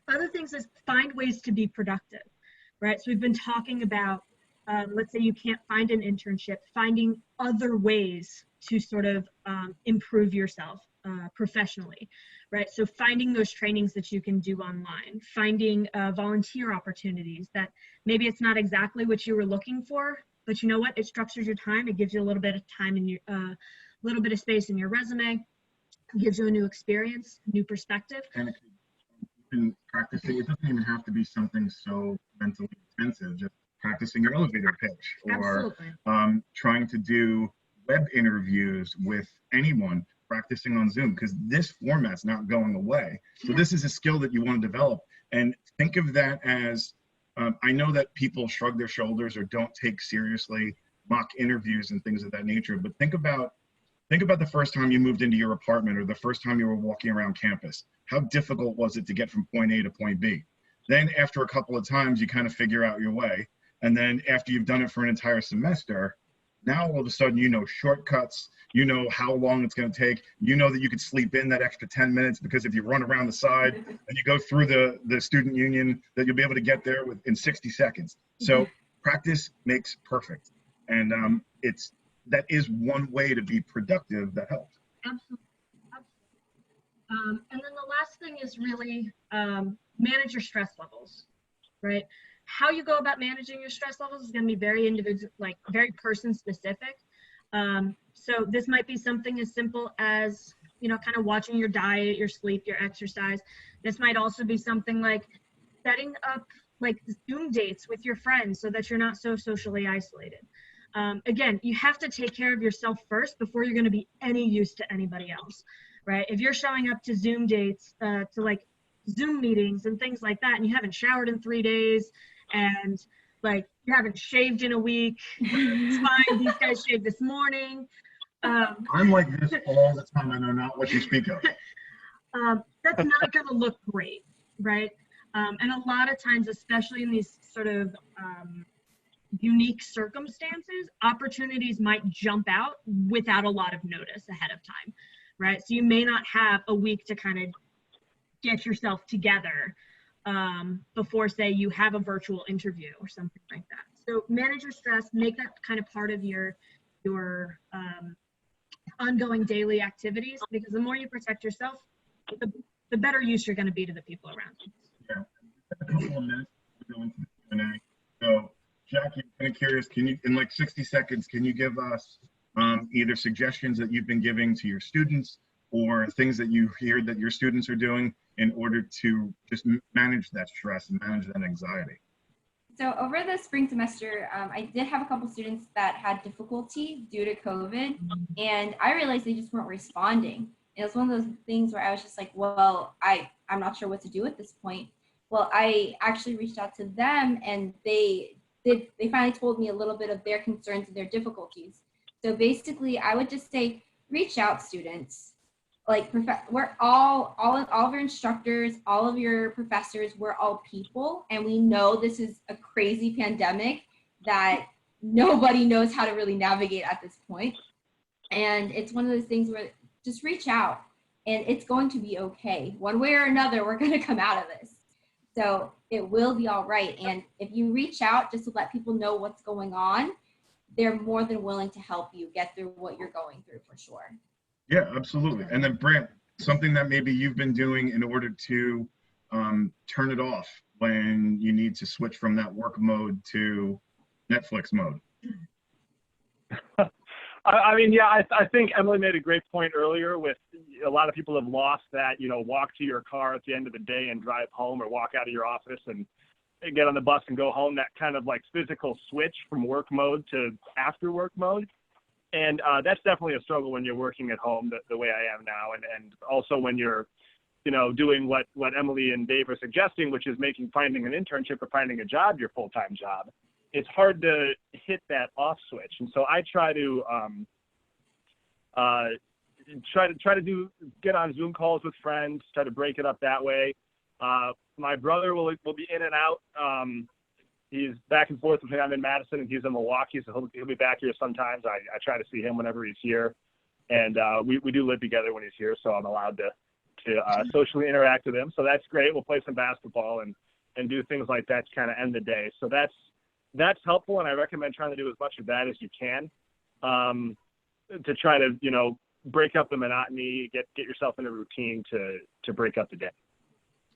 Other things is find ways to be productive, right? So we've been talking about, let's say you can't find an internship, finding other ways to sort of improve yourself professionally, right? So finding those trainings that you can do online, finding volunteer opportunities that maybe it's not exactly what you were looking for, but you know what? It structures your time. It gives you a little bit of time in your, little bit of space in your resume. It gives you a new experience, new perspective.
And in practicing, it doesn't even have to be something so mentally intensive. Just practicing your elevator pitch or trying to do web interviews with anyone, practicing on Zoom, because this format's not going away. So this is a skill that you want to develop. And think of that as, I know that people shrug their shoulders or don't take seriously mock interviews and things of that nature, but think about the first time you moved into your apartment or the first time you were walking around campus. How difficult was it to get from point A to point B? Then after a couple of times, you kind of figure out your way. And then after you've done it for an entire semester, Now all of a sudden, you know shortcuts, you know how long it's going to take, you know that you could sleep in that extra 10 minutes because if you run around the side and you go through the student union, that you'll be able to get there in 60 seconds. So practice makes perfect. And that is one way to be productive that helps.
Absolutely. And then the last thing is really manage your stress levels, right? How you go about managing your stress levels is going to be very individual, like very person specific. So this might be something as simple as, you know, kind of watching your diet, your sleep, your exercise. This might also be something like setting up like Zoom dates with your friends so that you're not so socially isolated. Again, you have to take care of yourself first before you're going to be any use to anybody else, right? If you're showing up to Zoom dates, to like Zoom meetings and things like that, and you haven't showered in 3 days, and like you haven't shaved in a week, it's fine. These guys shaved this morning.
I'm like this all the time. I know not what you speak of.
That's not going to look great, right? And a lot of times, especially in these sort of unique circumstances, opportunities might jump out without a lot of notice ahead of time, right? So you may not have a week to kind of get yourself together before, say, you have a virtual interview or something like that. So manage your stress, make that kind of part of your ongoing daily activities, because the more you protect yourself, the better use you're going to be to the people around you.
Yeah, a couple of minutes to go into the Q&A. So, Jackie, I'm kind of curious, can you, in like 60 seconds, can you give us either suggestions that you've been giving to your students or things that you hear that your students are doing in order to just manage that stress and manage that anxiety?
So over the spring semester, I did have a couple students that had difficulty due to COVID, and I realized they just weren't responding. It was one of those things where I was just like, well, I'm not sure what to do at this point. Well, I actually reached out to them, and they finally told me a little bit of their concerns and their difficulties. So basically, I would just say, reach out, students. Like, we're all of your instructors, all of your professors, we're all people, and we know this is a crazy pandemic that nobody knows how to really navigate at this point. And it's one of those things where just reach out, and it's going to be okay. One way or another, we're going to come out of this. So it will be all right. And if you reach out just to let people know what's going on, they're more than willing to help you get through what you're going through, for sure.
Yeah, absolutely. And then Brant, something that maybe you've been doing in order to turn it off when you need to switch from that work mode to Netflix mode.
I mean, yeah, I think Emily made a great point earlier with a lot of people have lost that, you know, walk to your car at the end of the day and drive home, or walk out of your office and get on the bus and go home, that kind of like physical switch from work mode to after work mode. And that's definitely a struggle when you're working at home the way I am now. And also when you're, you know, doing what Emily and Dave are suggesting, which is finding an internship or finding a job your full-time job. It's hard to hit that off switch. And so I try to get on Zoom calls with friends, try to break it up that way. My brother will be in and out. He's back and forth between, I'm in Madison and he's in Milwaukee, so he'll be back here sometimes. I try to see him whenever he's here. And we do live together when he's here, so I'm allowed to socially interact with him. So that's great. We'll play some basketball and do things like that to kind of end the day. So that's helpful, and I recommend trying to do as much of that as you can to try to, you know, break up the monotony, get yourself in a routine to break up the day.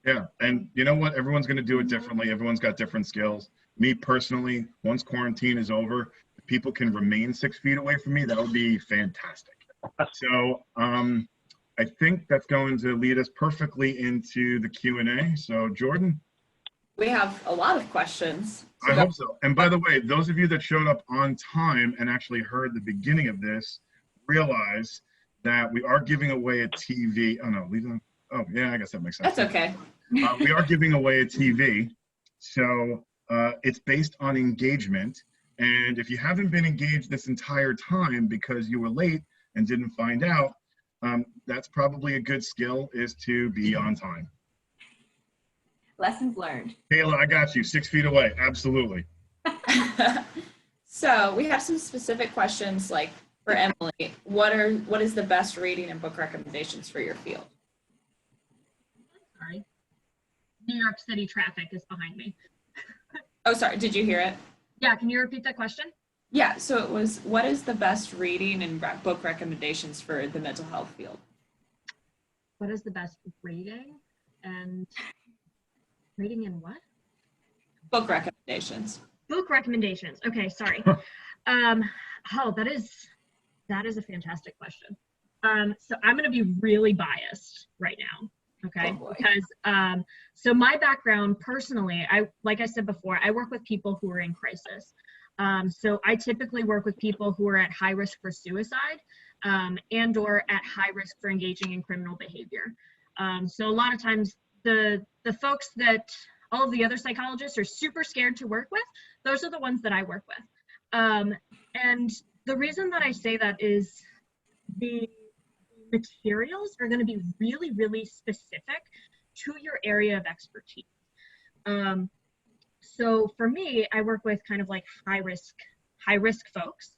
Yeah, and you know what? Everyone's going to do it differently. Everyone's got different skills. Me personally, once quarantine is over, if people can remain 6 feet away from me, that would be fantastic. So I think that's going to lead us perfectly into the Q&A. So Jordan?
We have a lot of questions.
I hope so. And by the way, those of you that showed up on time and actually heard the beginning of this, realize that we are giving away a TV. Oh, no, leave them. Oh, yeah, I guess that makes sense.
That's okay.
We are giving away a TV. So it's based on engagement. And if you haven't been engaged this entire time because you were late and didn't find out, that's probably a good skill, is to be on time.
Lessons learned.
Kayla, I got you. 6 feet away. Absolutely.
So we have some specific questions like for Emily, what is the best reading and book recommendations for your field?
Sorry. New York City traffic is behind me.
Oh, sorry, did you hear it?
Yeah, can you repeat that question?
Yeah, so it was, what is the best reading and book recommendations for the mental health field?
What is the best reading and what?
Book recommendations.
Book recommendations. Okay, sorry. Oh, that is a fantastic question. So I'm going to be really biased right now. Okay,
Oh,
because so my background personally, like I said before, I work with people who are in crisis. So I typically work with people who are at high risk for suicide and or at high risk for engaging in criminal behavior. So a lot of times the folks that all of the other psychologists are super scared to work with, those are the ones that I work with. And the reason that I say that is the materials are going to be really, really specific to your area of expertise. So for me, I work with kind of like high risk folks.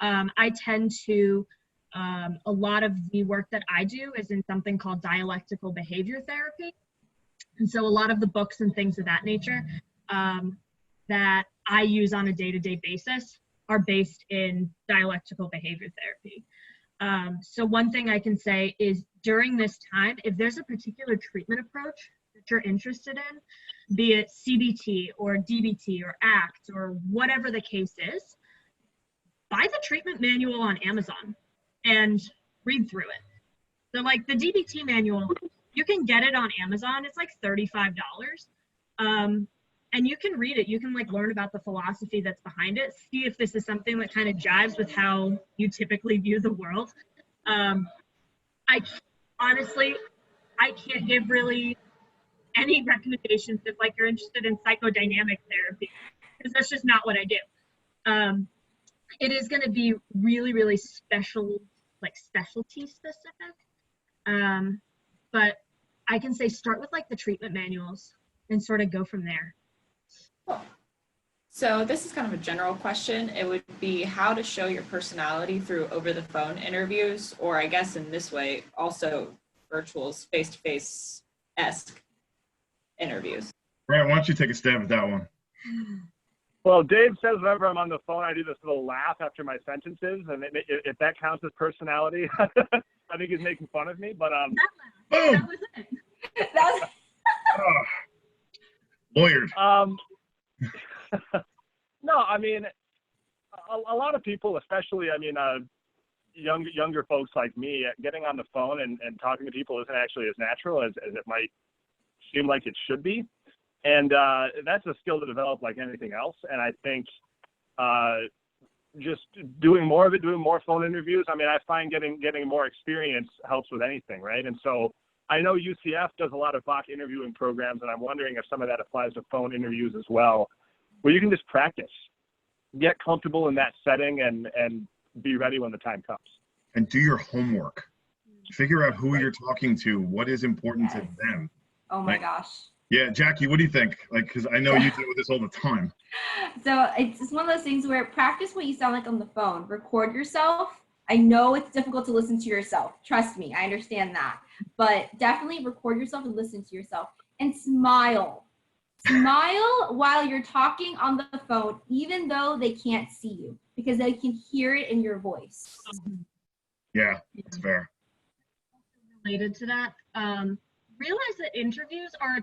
I tend to, a lot of the work that I do is in something called dialectical behavior therapy. And so a lot of the books and things of that nature that I use on a day-to-day basis are based in dialectical behavior therapy. So one thing I can say is during this time, if there's a particular treatment approach that you're interested in, be it CBT or DBT or ACT or whatever the case is, buy the treatment manual on Amazon and read through it. So like the DBT manual, you can get it on Amazon. It's like $35. And you can read it. You can like learn about the philosophy that's behind it. See if this is something that kind of jives with how you typically view the world. I honestly, I can't give really any recommendations if like you're interested in psychodynamic therapy, because that's just not what I do. It is going to be really, really special, like specialty specific. But I can say start with like the treatment manuals and sort of go from there.
Cool. So this is kind of a general question. It would be how to show your personality through over the phone interviews, or I guess in this way, also virtual face-to-face-esque interviews.
Brant, why don't you take a stab at that one?
Well, Dave says whenever I'm on the phone, I do this little laugh after my sentences, and if that counts as personality, I think he's making fun of me. But
That was it.
That was
Lawyered.
No, I mean, a lot of people, especially, I mean, younger folks like me, getting on the phone and talking to people isn't actually as natural as it might seem like it should be. And that's a skill to develop like anything else. And I think just doing more of it, doing more phone interviews, I mean, I find getting more experience helps with anything, right? And so I know UCF does a lot of mock interviewing programs, and I'm wondering if some of that applies to phone interviews as well, where you can just practice, get comfortable in that setting, and be ready when the time comes.
And do your homework. Figure out who you're talking to, what is important to them.
oh my gosh.
Yeah, Jackie, what do you think? Like, because I know you deal with this all the time.
So it's one of those things where practice what you sound like on the phone. Record yourself. I know it's difficult to listen to yourself. Trust me, I understand that. But definitely record yourself and listen to yourself. And smile. Smile while you're talking on the phone, even though they can't see you, because they can hear it in your voice.
Yeah, that's fair.
Related to that, realize that interviews are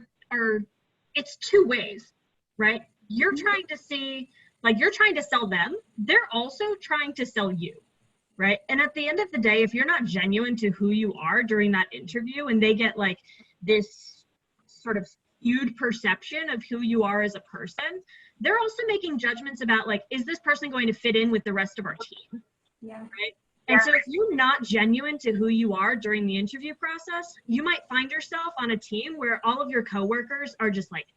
it's two ways, right? You're trying to see, like you're trying to sell them. They're also trying to sell you, right? And at the end of the day, if you're not genuine to who you are during that interview and they get like this sort of skewed perception of who you are as a person, they're also making judgments about like, is this person going to fit in with the rest of our team?
Yeah.
Right? And so if you're not genuine to who you are during the interview process, you might find yourself on a team where all of your coworkers are just like,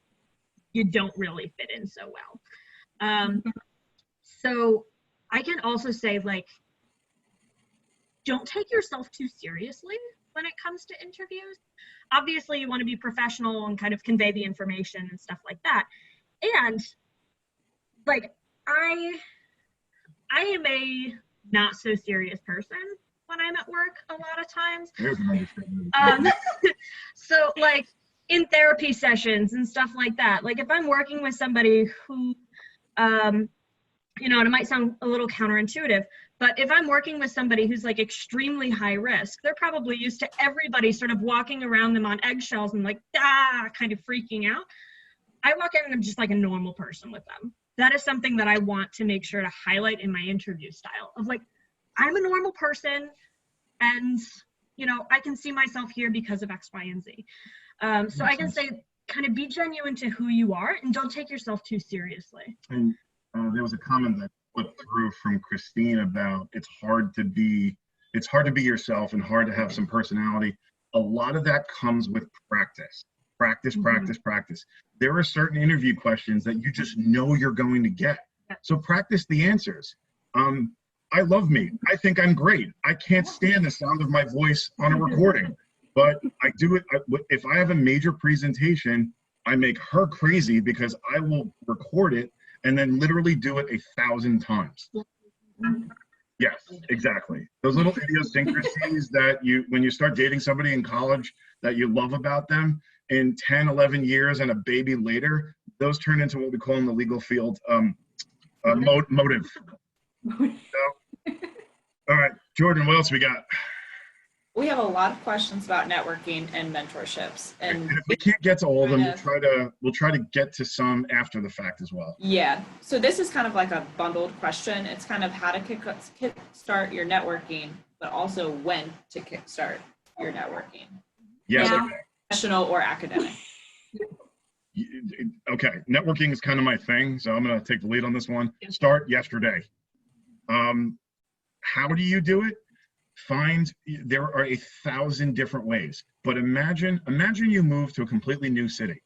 you don't really fit in so well. So I can also say like, don't take yourself too seriously when it comes to interviews. Obviously you want to be professional and kind of convey the information and stuff like that. And like, I am a not so serious person when I'm at work a lot of times.
There's an understatement.
So like in therapy sessions and stuff like that, like if I'm working with somebody who, you know, and it might sound a little counterintuitive, but if I'm working with somebody who's like extremely high risk, they're probably used to everybody sort of walking around them on eggshells and like, kind of freaking out. I walk in and I'm just like a normal person with them. That is something that I want to make sure to highlight in my interview style of like, I'm a normal person and, you know, I can see myself here because of X, Y, and Z. So I can say kind of be genuine to who you are and don't take yourself too seriously.
And there was a comment that put through from Christine about it's hard to be yourself and hard to have some personality. A lot of that comes with practice. Practice. There are certain interview questions that you just know you're going to get. So practice the answers. I love me. I think I'm great. I can't stand the sound of my voice on a recording, but I do it. If I have a major presentation, I make her crazy because I will record it and then literally do it 1,000 times. Yes, exactly. Those little idiosyncrasies that when you start dating somebody in college that you love about them, in 10, 11 years and a baby later, those turn into what we call in the legal field, motive. So, all right, Jordan, what else we got?
We have a lot of questions about networking and mentorships. And
if we can't get to all of them, we'll try to get to some after the fact as well.
Yeah. So this is kind of like a bundled question. It's kind of how to kickstart your networking, but also when to kickstart your networking.
Yes.
Yeah.
Professional or academic.
Okay. Networking is kind of my thing, so I'm going to take the lead on this one. Start yesterday. How do you do it? There are 1,000 different ways, but imagine you move to a completely new city.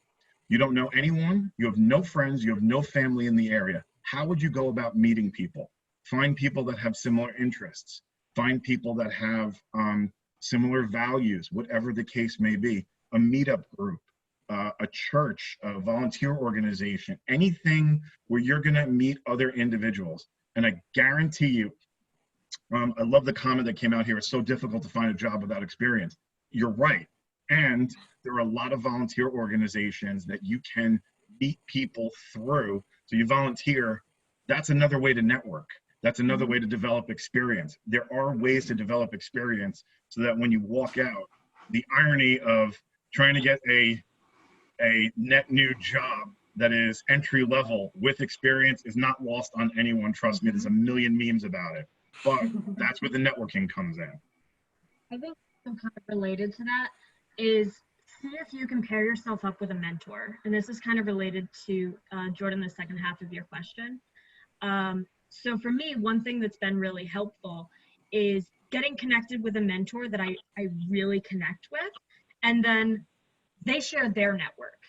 You don't know anyone, you have no friends, you have no family in the area. How would you go about meeting people? Find people that have similar interests. Find people that have similar values, whatever the case may be. A meetup group, a church, a volunteer organization, anything where you're gonna meet other individuals. And I guarantee you, I love the comment that came out here. It's so difficult to find a job without experience. You're right. And there are a lot of volunteer organizations that you can meet people through. So you volunteer, that's another way to network. That's another way to develop experience. There are ways to develop experience so that when you walk out, the irony of trying to get a net new job that is entry level with experience is not lost on anyone. Trust me, there's a million memes about it. But that's where the networking comes in.
I think kind of related to that is see if you can pair yourself up with a mentor. And this is kind of related to Jordan, the second half of your question. So for me, one thing that's been really helpful is getting connected with a mentor that I really connect with. And then they share their network,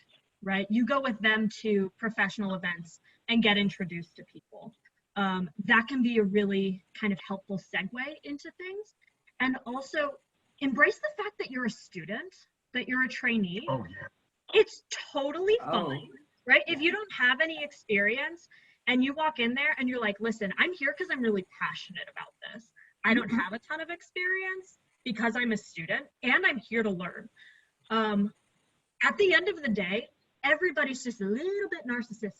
right? You go with them to professional events and get introduced to people. That can be a really kind of helpful segue into things. And also embrace the fact that you're a student, that you're a trainee.
Oh, yeah.
It's totally fine, right? If you don't have any experience and you walk in there and you're like, listen, I'm here because I'm really passionate about this. I don't have a ton of experience because I'm a student and I'm here to learn. At the end of the day, everybody's just a little bit narcissistic.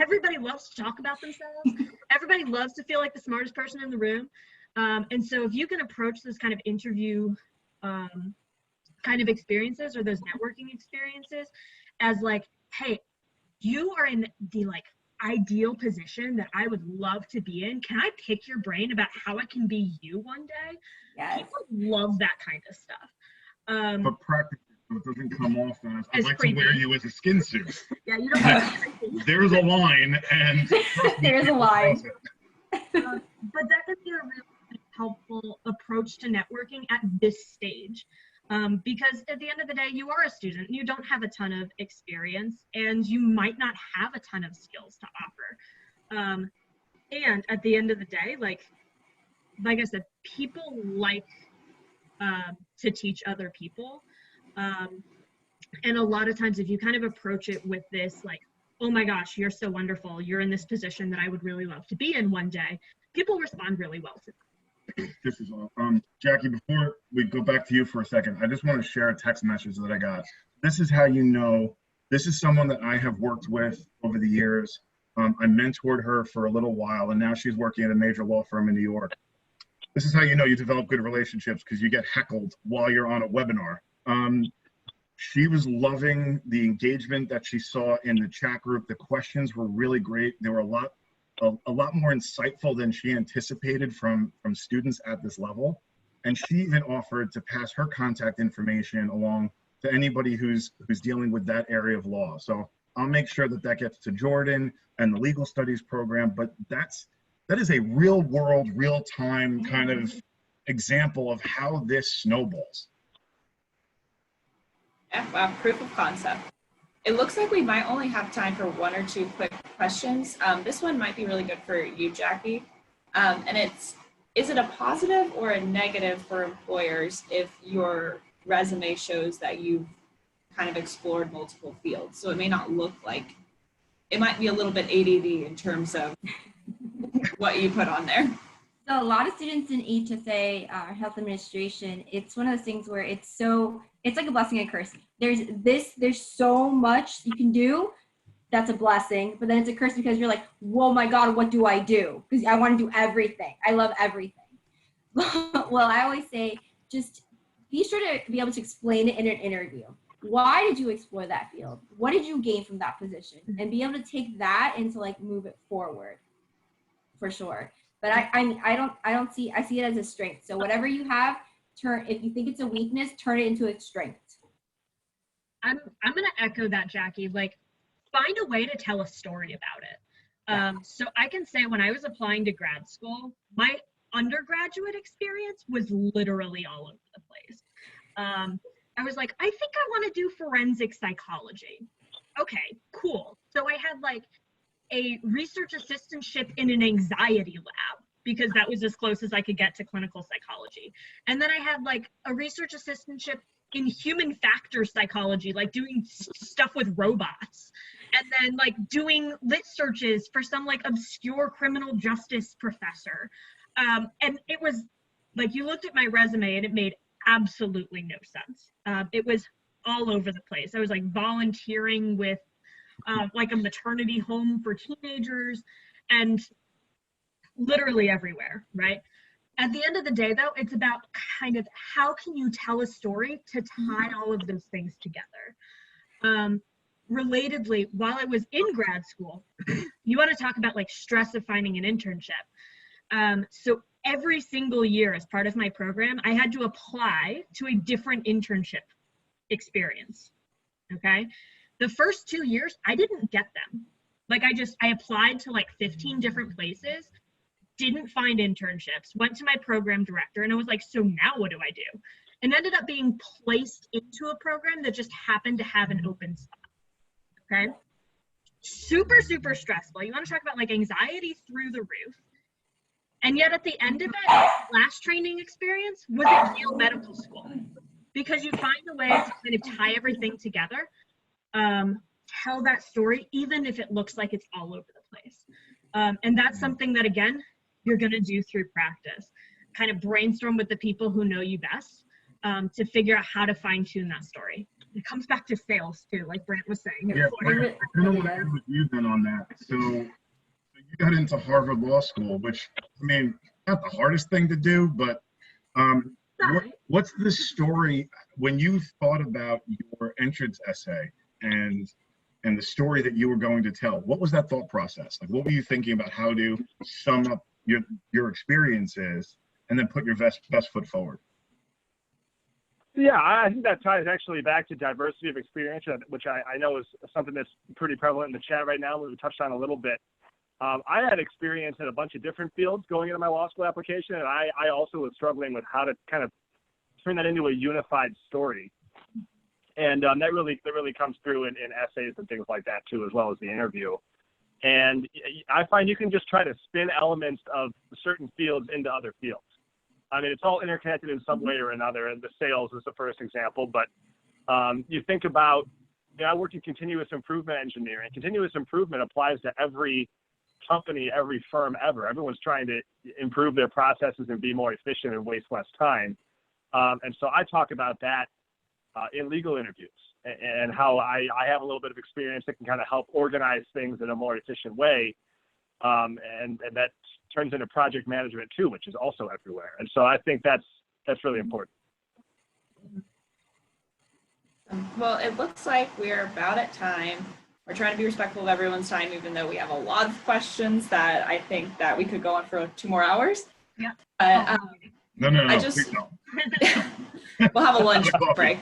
Everybody loves to talk about themselves. Everybody loves to feel like the smartest person in the room. And so if you can approach those kind of interview kind of experiences or those networking experiences as like, hey, you are in the like ideal position that I would love to be in. Can I pick your brain about how I can be you one day?
Yes.
People love that kind of stuff.
But practically, so it doesn't come off as I'd like
creepy.
to wear you as a skin suit.
Yeah, you don't want to.
There's a line, and
There's a line.
But that could be a really helpful approach to networking at this stage. Because at the end of the day, you are a student, you don't have a ton of experience, and you might not have a ton of skills to offer. And at the end of the day, like I said, people like to teach other people. And a lot of times if you kind of approach it with this, like, oh my gosh, you're so wonderful. You're in this position that I would really love to be in one day. People respond really well to that.
This is all. Jackie, before we go back to you for a second, I just want to share a text message that I got. This is how you know, this is someone that I have worked with over the years. I mentored her for a little while, and now she's working at a major law firm in New York. This is how you know you develop good relationships, because you get heckled while you're on a webinar. She was loving the engagement that she saw in the chat group. The questions were really great. They were a lot more insightful than she anticipated from students at this level. And she even offered to pass her contact information along to anybody who's dealing with that area of law. So I'll make sure that that gets to Jordan and the legal studies program. But that is a real world, real time kind of example of how this snowballs.
Yeah, wow, proof of concept. It looks like we might only have time for one or two quick questions. This one might be really good for you, Jackie. And is it a positive or a negative for employers if your resume shows that you've kind of explored multiple fields? So it may not look like, it might be a little bit ADD in terms of what you put on there.
So a lot of students in HSA, health administration, it's one of those things where it's like a blessing and a curse. There's so much you can do. That's a blessing, but then it's a curse because you're like, whoa, my God, what do I do? Because I want to do everything. I love everything. Well, I always say, just be sure to be able to explain it in an interview. Why did you explore that field? What did you gain from that position? And be able to take that and to like move it forward, for sure. But I see it as a strength. So whatever you have, if you think it's a weakness, turn it into a strength.
I'm gonna echo that, Jackie. Like, find a way to tell a story about it. So I can say when I was applying to grad school, my undergraduate experience was literally all over the place. I was like, I think I want to do forensic psychology. Okay, cool. So I had like a research assistantship in an anxiety lab, because that was as close as I could get to clinical psychology. And then I had like a research assistantship in human factor psychology, like doing stuff with robots. And then like doing lit searches for some like obscure criminal justice professor. And it was like, you looked at my resume and it made absolutely no sense. It was all over the place. I was like volunteering with like a maternity home for teenagers and literally everywhere, right? At the end of the day, though, it's about kind of how can you tell a story to tie all of those things together. Relatedly, while I was in grad school, you want to talk about like stress of finding an internship. So every single year as part of my program, I had to apply to a different internship experience, okay? The first 2 years, I didn't get them. Like I applied to like 15 different places, didn't find internships, went to my program director and I was like, so now what do I do? And ended up being placed into a program that just happened to have an open spot, okay? Super, super stressful. You want to talk about like anxiety through the roof. And yet at the end of it, last training experience was at Yale Medical School, because you find a way to kind of tie everything together, tell that story, even if it looks like it's all over the place. And that's something that, again, you're going to do through practice. Kind of brainstorm with the people who know you best to figure out how to fine tune that story. It comes back to sales too, like Brant was saying.
Yeah, I kind of want to end with you then on that. So you got into Harvard Law School, which, I mean, not the hardest thing to do, but what's the story when you thought about your entrance essay and the story that you were going to tell? What was that thought process? Like, what were you thinking about how to sum up your experiences and then put your best foot forward?
Yeah, I think that ties actually back to diversity of experience, which I know is something that's pretty prevalent in the chat right now. We touched on a little bit. I had experience in a bunch of different fields going into my law school application, and I also was struggling with how to kind of turn that into a unified story. And that really comes through in essays and things like that too, as well as the interview. And I find you can just try to spin elements of certain fields into other fields. I mean, it's all interconnected in some way or another, and the sales is the first example, but you think about I work in continuous improvement engineering. Continuous improvement applies to every company, every firm ever. Everyone's trying to improve their processes and be more efficient and waste less time. And so I talk about that in legal interviews and how I have a little bit of experience that can kind of help organize things in a more efficient way. And that turns into project management too, which is also everywhere. And so I think that's really important.
Well, it looks like we're about at time. We're trying to be respectful of everyone's time, even though we have a lot of questions that I think that we could go on for 2 more hours.
Yeah.
But
No,
please
don't.
we'll have a lunch break.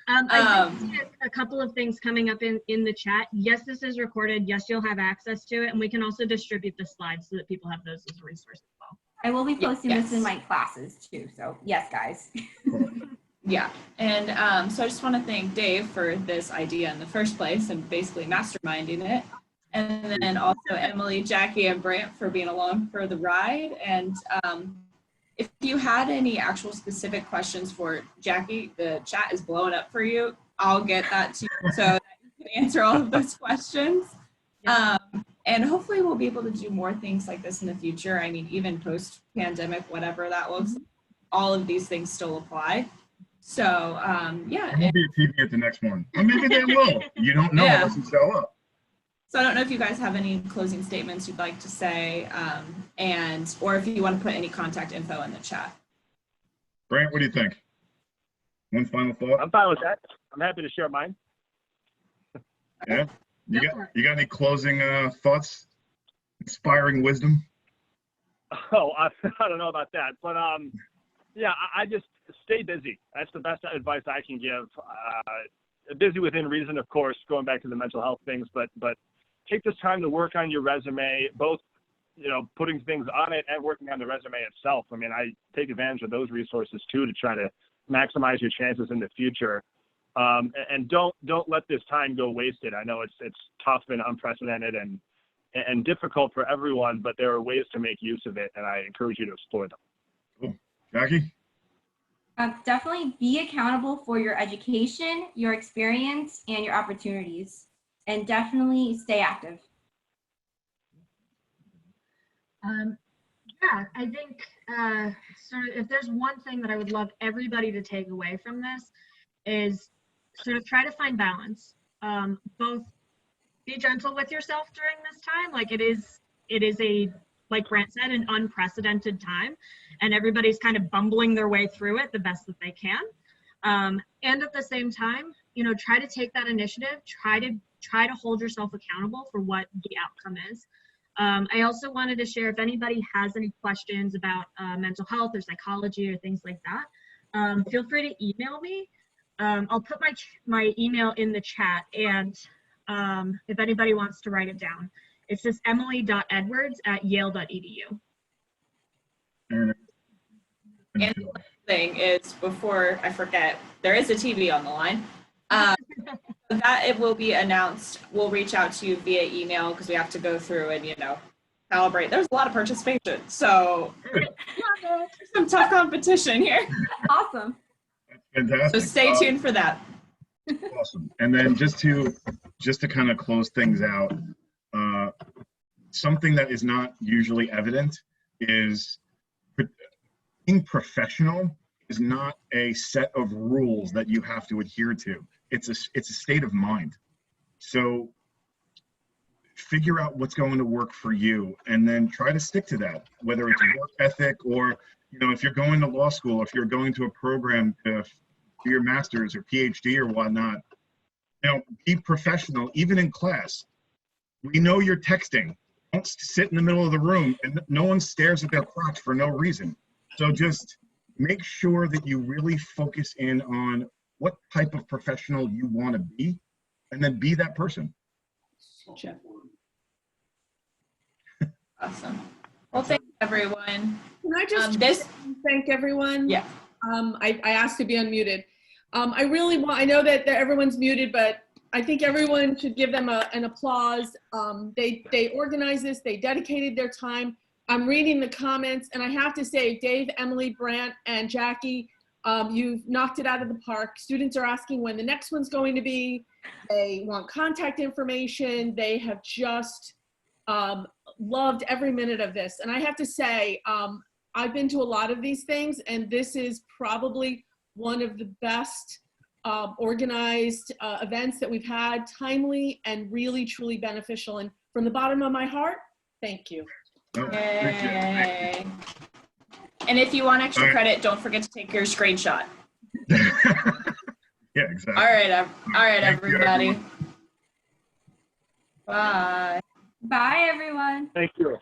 I did see a couple of things coming up in the chat. Yes, this is recorded. Yes, you'll have access to it. And we can also distribute the slides so that people have those as a resource as well.
I will be posting
Yes.
this in my classes too. So yes, guys.
Yeah, and so I just want to thank Dave for this idea in the first place and basically masterminding it. And then also Emily, Jackie, and Brant for being along for the ride. And if you had any actual specific questions for Jackie, the chat is blowing up for you. I'll get that to you so that you can answer all of those questions. And hopefully we'll be able to do more things like this in the future. I mean, even post-pandemic, whatever that looks, all of these things still apply. So, yeah.
There won't be a TV at the next one. Or maybe they will. You don't know unless you show up.
So I don't know if you guys have any closing statements you'd like to say, or if you want to put any contact info in the chat.
Brant, what do you think? One final thought?
I'm fine with that. I'm happy to share mine.
Yeah? You got any closing thoughts? Inspiring wisdom?
Oh, I don't know about that. But yeah, I just stay busy. That's the best advice I can give. Busy within reason, of course, going back to the mental health things, but take this time to work on your resume, both, putting things on it and working on the resume itself. I mean, I take advantage of those resources too to try to maximize your chances in the future. And don't let this time go wasted. I know it's tough and unprecedented and difficult for everyone, but there are ways to make use of it, and I encourage you to explore them.
Cool. Jackie?
Definitely be accountable for your education, your experience, and your opportunities. And definitely stay active.
Yeah, I think sort of if there's one thing that I would love everybody to take away from this is sort of try to find balance. Both be gentle with yourself during this time. Like it is a, like Brant said, an unprecedented time, and everybody's kind of bumbling their way through it the best that they can. And at the same time, try to take that initiative, try to hold yourself accountable for what the outcome is. I also wanted to share, if anybody has any questions about mental health or psychology or things like that, feel free to email me. I'll put my email in the chat, and if anybody wants to write it down, it's just emily.edwards@yale.edu.
And the thing is, before I forget, there is a TV on the line. That it will be announced. We'll reach out to you via email because we have to go through and calibrate. There's a lot of participation, so there's some tough competition here.
Awesome.
Fantastic.
So stay tuned for that.
Awesome. And then just to kind of close things out, something that is not usually evident is being professional is not a set of rules that you have to adhere to. It's a state of mind. So figure out what's going to work for you and then try to stick to that, whether it's work ethic or, if you're going to law school, if you're going to a program to do your master's or PhD or whatnot, be professional, even in class. We know you're texting. Don't sit in the middle of the room and no one stares at their crotch for no reason. So just make sure that you really focus in on what type of professional you want to be, and then be that person.
Awesome. Well, thanks everyone.
Can I just thank everyone?
Yeah.
I asked to be unmuted. I know that everyone's muted, but I think everyone should give them an applause. They organized this, they dedicated their time. I'm reading the comments, and I have to say, Dave, Emily, Brant, and Jackie, You've knocked it out of the park. Students are asking when the next one's going to be. They want contact information. They have just loved every minute of this. And I have to say, I've been to a lot of these things, and this is probably one of the best organized events that we've had, timely and really, truly beneficial. And from the bottom of my heart, thank you.
Oh, thank you.
Yay. And if you want extra credit, don't forget to take your screenshot.
Yeah, exactly.
All right,
Thank you,
everybody.
everyone.
Bye.
Bye, everyone.
Thank you.